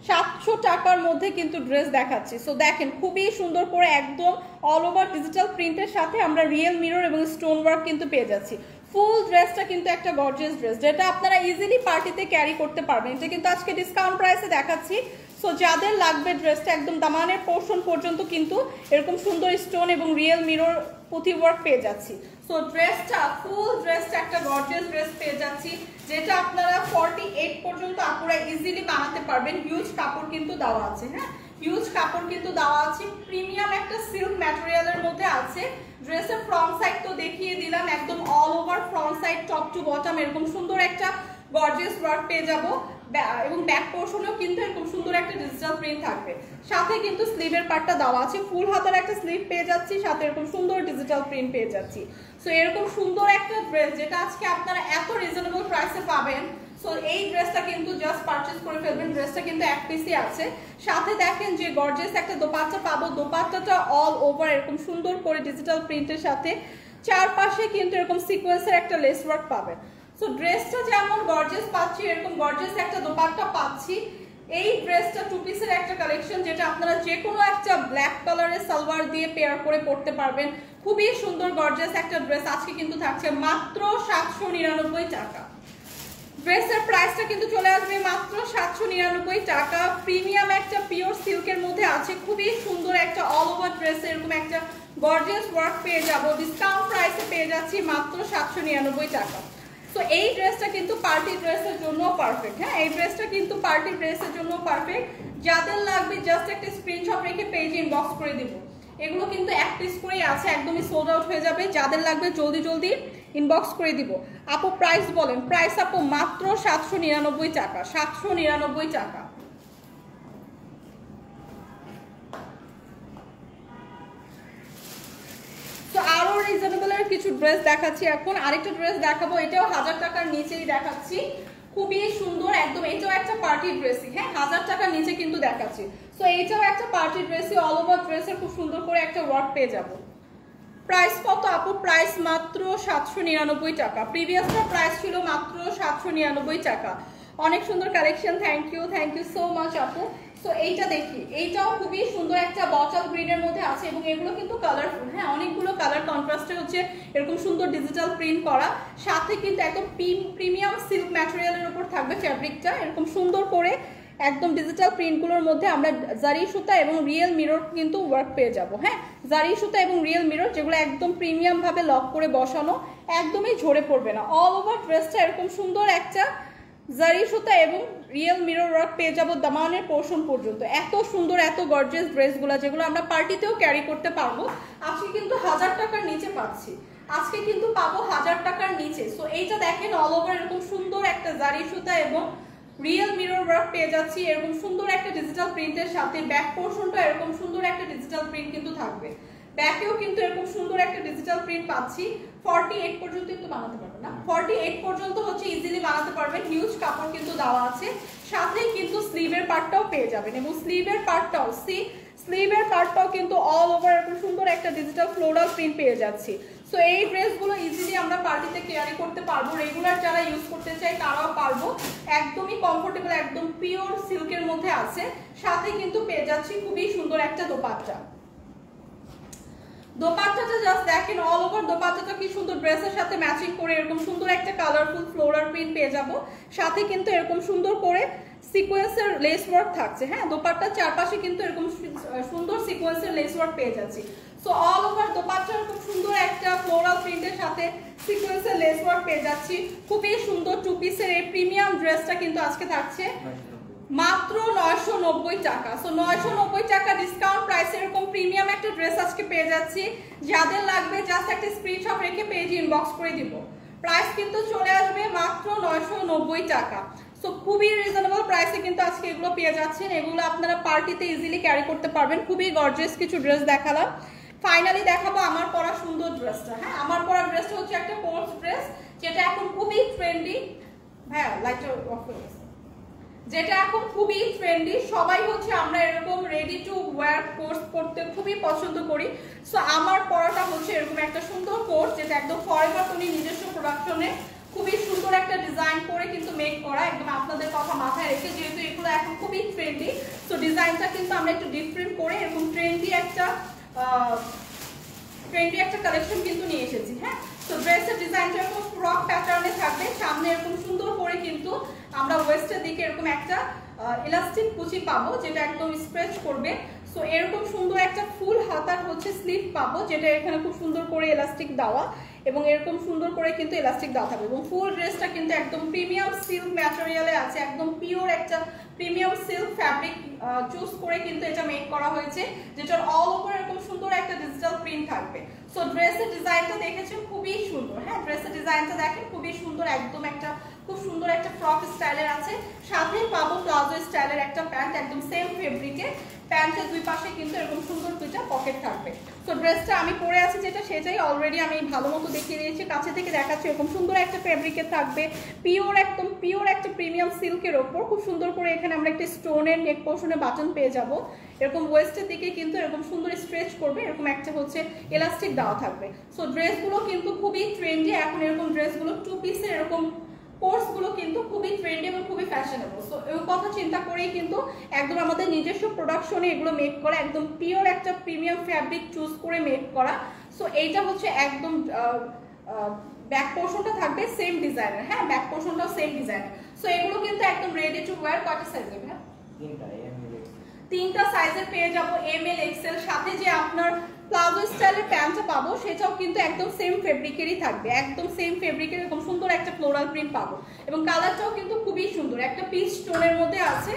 700 টাকার মধ্যে কিন্তু ড্রেস দেখাচ্ছি। সো দেখেন খুবই সুন্দর করে একদম অল ওভার ডিজিটাল প্রিন্টের সাথে আমরা রিয়েল মিরর এবং স্টোন ওয়ার্ক কিন্তু পেয়ে যাচ্ছি। ফুল ড্রেসটা কিন্তু একটা গর্জিয়াস ড্রেস, যেটা আপনারা ইজিলি পার্টিতে ক্যারি করতে পারবেন। এটা কিন্তু আজকে ডিসকাউন্ট প্রাইসে দেখাচ্ছি। সো যাদের লাগবে ড্রেসটা একদম দামানের পোর্শন পর্যন্ত কিন্তু এরকম সুন্দর স্টোন এবং রিয়েল মিরর পুঁথি ওয়ার্ক পেয়ে যাচ্ছি। সো ড্রেসটা ফুল ড্রেসটা একটা গর্জিয়াস ড্রেস পেয়ে যাচ্ছি, যেটা আপনারা 48 পর্যন্ত আপনারা ইজিলি বানাতে পারবেন। হিউজ কাপড় কিন্তু দেওয়া আছে, হ্যাঁ হিউজ কাপড় কিন্তু দেওয়া আছে, প্রিমিয়াম একটা সিল্ক ম্যাটেরিয়ালের মধ্যে আছে। ড্রেসের ফ্রন্ট সাইড তো দেখিয়ে দিলাম, একদম all over front side top to bottom এরকম সুন্দর একটা গর্জিয়াস ওয়ার্ক পেয়ে যাবো, এবং ব্যাক পোর্শনেও কিন্তু এরকম সুন্দর একটা ডিজিটাল প্রিন্ট থাকবে। সাথে কিন্তু স্লিভের পার্টটা দেওয়া আছে, ফুল হাতার একটা স্লিভ পেয়ে যাচ্ছি, সাথে এরকম সুন্দর ডিজিটাল প্রিন্ট পেয়ে যাচ্ছি। সো এরকম সুন্দর একটা ড্রেস যেটা আজকে আপনারা এত রিজনেবল প্রাইসে পাবেন। সো এই ড্রেসটা কিন্তু জাস্ট পারচেজ করে ফেলবেন। ড্রেসটা কিন্তু এক পিসই আছে, সাথে দেখেন যে গর্জিয়াস একটা দোপাট্টা পাবো। দোপাট্টাটা অল ওভার এরকম সুন্দর করে ডিজিটাল প্রিন্টের সাথে চারপাশে কিন্তু এরকম সিকোয়েন্সের একটা লেস ওয়ার্ক পাবেন। সো ড্রেসটা যেমন গর্জিয়াস পাচ্ছি, এরকম গর্জিয়াস একটা দোপাট্টা পাচ্ছি। এই ড্রেসটা টু পিসের একটা কালেকশন, যেটা আপনারা যে কোনো একটা ব্ল্যাক কালারের সালোয়ার দিয়ে পেয়ার করে পরতে পারবেন। খুবই সুন্দর গর্জিয়াস একটা ড্রেস আজকে কিন্তু থাকছে মাত্র 799 টাকা। ড্রেসের প্রাইসটা কিন্তু চলে আসবে মাত্র 799 টাকা। প্রিমিয়াম একটা পিওর সিল্কের মধ্যে আছে, খুবই সুন্দর একটা অল ওভার ড্রেস এরকম একটা গর্জিয়াস ওয়ার্ক পেয়ে যাব। ডিসকাউন্ট প্রাইসে পেয়ে যাচ্ছি মাত্র 799 টাকা। সো এই ড্রেসটা কিন্তু পার্টি ড্রেসের জন্য পারফেক্ট। হ্যাঁ, এই ড্রেসটা কিন্তু পার্টি ড্রেসের জন্য পারফেক্ট। যাদের লাগবে জাস্ট একটা স্ক্রিনশট রেখে পেজে ইনবক্স করে দিব। এগুলো কিন্তু এক পিস করেই আছে, একদমই সোল্ড আউট হয়ে যাবে। যাদের লাগবে জলদি জলদি ইনবক্স করে দিব। আপু প্রাইস বলেন। প্রাইস আপু মাত্র 799 টাকা, 799 টাকা। তো আরো রিজনেবলের কিছু ড্রেস দেখাচ্ছি এখন। আরেকটা ড্রেস দেখাবো, এটাও 1000 টাকার নিচেই দেখাচ্ছি, খুবই সুন্দর একদম। এটাও একটা পার্টি ড্রেসই, হ্যাঁ 1000 টাকার নিচে কিন্তু দেখাচ্ছি। সো এইটাও একটা পার্টি ড্রেসই, অল ওভার ড্রেসের খুব সুন্দর করে একটা ওয়ার্ক পেয়ে যাবো। প্রাইস কত আপু? প্রাইস মাত্র 799 টাকা। প্রিভিয়াসটা প্রাইস ছিল মাত্র 799 টাকা। অনেক সুন্দর collection, thank you so much আপু। সো এইটা দেখি, এইটাও খুবই সুন্দর একটা বটল গ্রিনের মধ্যে আছে এবং এগুলো কিন্তু কালারফুল, হ্যাঁ অনেকগুলো কালার কন্ট্রাস্টে হচ্ছে এরকম সুন্দর ডিজিটাল প্রিন্ট করা, সাথে কিন্তু একদম প্রিমিয়াম সিল্ক ম্যাটেরিয়ালের উপর থাকবে ফ্যাব্রিকটা, এরকম সুন্দর করে একদম ডিজিটাল প্রিন্টগুলোর মধ্যে আমরা জারি সুতা এবং রিয়েল মিরর কিন্তু ওয়ার্ক পেয়ে যাব। হ্যাঁ জারি সুতা এবং রিয়েল মিরর, যেগুলো একদম প্রিমিয়াম ভাবে লক করে বসানো, একদমই ঝরে পড়বে না। অল ওভার ড্রেসটা এরকম সুন্দর একটা জারি সুতা এবং রিয়েল মিরর ওয়ার্ক পেয়ে যাবো দামানের পোর্শন পর্যন্ত। এত সুন্দর এত গর্জিয়াস ড্রেসগুলো, যেগুলো আমরা পার্টিতেও ক্যারি করতে পারবো। আজকে কিন্তু 1000 টাকার নিচে পাচ্ছি, আজকে কিন্তু পাবো 1000 টাকার নিচে। সো এইটা দেখেন, অল ওভার এরকম সুন্দর একটা জারি সুতা এবং রিয়েল মিরর ওয়ার্ক পেয়ে যাচ্ছি, এরকম সুন্দর একটা ডিজিটাল প্রিন্টের সাথে। ব্যাক পোর্শনটা এরকম সুন্দর একটা ডিজিটাল প্রিন্ট কিন্তু থাকবে, ব্যাকেও কিন্তু এরকম সুন্দর একটা ডিজিটাল প্রিন্ট পাচ্ছি। 48 পর্যন্ত একটু বানাতে পারবেন না, 48 পর্যন্ত হচ্ছে ইজিলি বানাতে পারবেন। হিউজ কাপড় কিন্তু দেওয়া আছে, সাথে কিন্তু স্লিভের পার্টটাও পেয়ে যাবেন এবং স্লিভের পার্টটাও কিন্তু অল ওভার এরকম সুন্দর একটা ডিজিটাল ফ্লোরাল প্রিন্ট পেয়ে যাচ্ছি। সো এই ড্রেসগুলো ইজিলি আমরা পার্টিতে ক্যারি করতে পারবো, রেগুলার যারা ইউজ করতে চাই তারাও পারবো। একদমই কমফোর্টেবল, একদম পিওর সিল্কের মধ্যে আছে, সাথে কিন্তু পেয়ে যাচ্ছি খুবই সুন্দর একটা দোপাট্টা। দোপাট্টাটা জাস্ট দেখেন, অল ওভার দোপাট্টাটা কি সুন্দর ড্রেসের সাথে ম্যাচিং করে এরকম সুন্দর একটা কালারফুল ফ্লোরাল প্রিন্ট পেয়ে যাব, সাথে কিন্তু এরকম সুন্দর করে সিকোয়েন্সের লেস ওয়ার্ক থাকছে। হ্যাঁ দোপাট্টার চারপাশে কিন্তু এরকম সুন্দর সিকোয়েন্সের লেস ওয়ার্ক পেয়ে যাচ্ছি। সো অল ওভার দোপাট্টার খুব সুন্দর একটা ফ্লোরাল প্রিন্টের সাথে সিকোয়েন্সের লেস ওয়ার্ক পেয়ে যাচ্ছি। খুবই সুন্দর টু পিসের এই প্রিমিয়াম ড্রেসটা কিন্তু আজকে থাকছে মাত্র 990 টাকা। সো 990 টাকা ডিসকাউন্ট প্রাইসে এরকম প্রিমিয়াম একটা ড্রেস আজকে পেয়ে যাচ্ছি। যাদের লাগবে জাস্ট একটা স্ক্রিনশট রেখে পেজ ইনবক্স করে দিব। প্রাইস কিন্তু চলে আসবে মাত্র 990 টাকা। সো খুবই রিজনেবল প্রাইসে কিন্তু আজকে এগুলো পেয়ে যাচ্ছেন। এগুলো আপনারা পার্টিতে ইজিলি ক্যারি করতে পারবেন। খুবই গর্জিয়াস কিছু ড্রেস দেখালাম, ফাইনালি দেখাবো আমার পরা সুন্দর ড্রেসটা। হ্যাঁ আমার পরা ড্রেসটা হচ্ছে একটা কোর্স ড্রেস, যেটা এখন খুবই ট্রেন্ডি। হ্যাঁ লাইটটা অফ করে গেছে, যেটা এখন খুবই ট্রেন্ডি। সবাই হচ্ছে আমরা এরকম রেডি টু ওয়্যার কোর্স পড়তে খুবই পছন্দ করি। সো আমার পরাটা হচ্ছে এরকম একটা সুন্দর কোর্স, যেটা একদম ফরএভার উনি নিজস্ব প্রোডাকশনে খুবই সুন্দর একটা ডিজাইন করে কিন্তু মেক করা, একদম আপনাদের কথা মাথায় রেখে, যেহেতু এগুলো এখন খুবই ট্রেন্ডি। সো ডিজাইনটা কিন্তু আমরা একটু ডিফারেন্ট করে এরকম ট্রেন্ডি একটা কালেকশন কিন্তু নিয়ে এসেছি। হ্যাঁ তো ড্রেসের ডিজাইনটা এরকম ফ্রক প্যাটার্নে থাকবে, সামনে এরকম সুন্দর করে কিন্তু আমরা ওয়েস্টের দিকে এরকম একটা ইলাস্টিক কুচি পাবো, যেটা একদম স্ট্রেচ করবে। সো এরকম সুন্দর একটা ফুল হাতার হচ্ছে স্লিভ পাবো, যেটা এখানে খুব সুন্দর করে ইলাস্টিক দেওয়া এবং এরকম সুন্দর করে কিন্তু ইলাস্টিক দেওয়া থাকবে। এবং ফুল ড্রেসটা কিন্তু একদম প্রিমিয়াম সিল্ক ম্যাটেরিয়ালে আছে, একদম পিওর একটা প্রিমিয়াম সিল্ক ফ্যাব্রিক চুজ করে কিন্তু এটা মেক করা হয়েছে, যেটার অল ওভার এরকম সুন্দর একটা ডিজিটাল প্রিন্ট থাকবে। সো ড্রেসের ডিজাইনটা দেখেছেন খুবই সুন্দর। হ্যাঁ ড্রেসের ডিজাইনটা দেখেন খুবই সুন্দর, একদম একটা খুব সুন্দর একটা ফ্রক স্টাইলের আছে, সাথে পাবো প্লাজো স্টাইলের একটা প্যান্ট, একদম সেম ফেব্রিকে। প্যান্টের দুই পাশে কিন্তু এরকম সুন্দর দুইটা পকেট থাকবে। তো ড্রেসটা আমি পরে আছি যেটা, সেটাই অলরেডি আমি ভালো মতো দেখিয়ে দিয়েছি, কাছে থেকে দেখাচ্ছি। এরকম সুন্দর একটা ফেব্রিকে থাকবে, পিওর একদম পিওর একটা প্রিমিয়াম সিল্কের ওপর খুব সুন্দর করে এখানে আমরা একটা স্টোনের নেক পোর্শনে বাটন পেয়ে যাব। এরকম ওয়েস্টের দিকে কিন্তু এরকম সুন্দর স্ট্রেচ করবে, এরকম একটা হচ্ছে এলাস্টিক দেওয়া থাকবে। সো ড্রেসগুলো কিন্তু খুবই ট্রেন্ডি এখন, এরকম ড্রেসগুলো টু পিসের এরকম কোর্সগুলো কিন্তু খুবই ট্রেন্ডি এবং খুবই ফ্যাশনেবল। সো এই কথা চিন্তা করেই কিন্তু একদম আমাদের নিজস্ব প্রোডাকশনে এগুলো মেক করা, একদম পিওর একটা প্রিমিয়াম ফ্যাব্রিক চুজ করে মেক করা। সো এইটা হচ্ছে একদম ব্যাক পোর্শনটা থাকবে সেম ডিজাইনের। হ্যাঁ ব্যাক পোর্শনটাও সেম ডিজাইনের। সো এগুলো কিন্তু একদম রেডি টু ওয়্যার। কয়টা সাইজ হবে? হ্যাঁ তিনটা সাইজের পেয়ে যাব, এম এল এক্সেল। সাথে যে আপনার প্লাজো স্টাইলের প্যান্টটা পাবো সেটাও কিন্তু একদম সেম ফেব্রিকেরই থাকবে, একদম সেম ফেব্রিকের এরকম সুন্দর একটা ফ্লোরাল প্রিন্ট পাবো এবং কালারটাও কিন্তু খুবই সুন্দর, একটা পিচ টোনের মধ্যে আছে।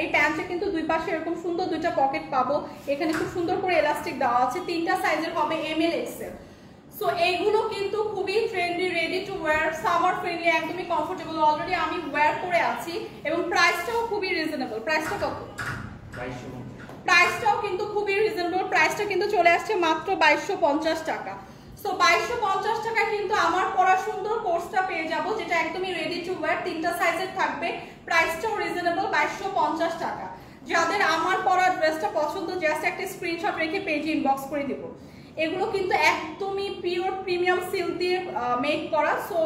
এই প্যান্টটা কিন্তু দুই পাশে এরকম সুন্দর দুইটা পকেট পাবো, এখানে খুব সুন্দর করে এলাস্টিক দেওয়া আছে, তিনটা সাইজের হবে, এম এল এক্সেল। সো এইগুলো কিন্তু খুবই trendy, ready to wire, summer friendly, একদমই কমফোর্টেবল। অলরেডি আমি ওয়্যার করে আছি এবং প্রাইসটাও খুবই রিজনেবল। প্রাইসটা কত? প্রাইসটাও কিন্তু খুবই রিজনেবল, প্রাইসটা কিন্তু চলে আসছে মাত্র 2250 টাকা। সো 2250 টাকায় কিন্তু আমার পরা সুন্দর কোর্সটা পেয়ে যাব, যেটা একদমই রেডি টু ওয়্যার, তিনটা সাইজের থাকবে, প্রাইসটাও রিজনেবল 2250 টাকা। যাদের আমার পরা ড্রেসটা পছন্দ জাস্ট একটা স্ক্রিনশট রেখে পেজে ইনবক্স করে দেব। এগুলো কিন্তু একদমই পিওর প্রিমিয়াম সিল্ক দিয়ে মেক করা, so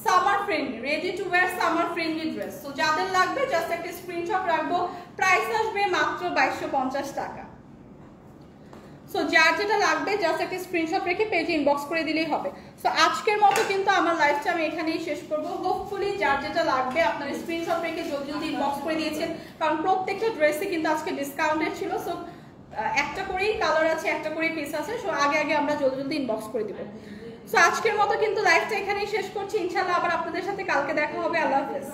summer friendly, ready to wire summer friendly dress. So যাদের লাগবে জাস্ট একটা স্ক্রিনশট রাখবো, প্রাইস আসবে মাত্র 2250 টাকা। সো যার যেটা লাগবে জাস্ট একটা স্ক্রিনশট রেখে পেজে ইনবক্স করে দিলেই হবে। সো আজকের মতো কিন্তু আমার লাইভটা আমি এখানেই শেষ করবো। হোপফুলি যার যেটা লাগবে আপনার স্ক্রিনশট রেখে জলদি জলদি ইনবক্স করে দিয়েছেন, কারণ প্রত্যেকটা ড্রেসে কিন্তু আজকে ডিসকাউন্টেড ছিল। সো একটা করেই কালার আছে, একটা করেই পিস আছে, সো আগে আগে আমরা জলদি জলদি ইনবক্স করে দিব। সো আজকের মতো কিন্তু লাইভটা এখানেই শেষ করছি, ইনশাআল্লাহ আবার আপনাদের সাথে কালকে দেখা হবে। আল্লাহ হাফেজ।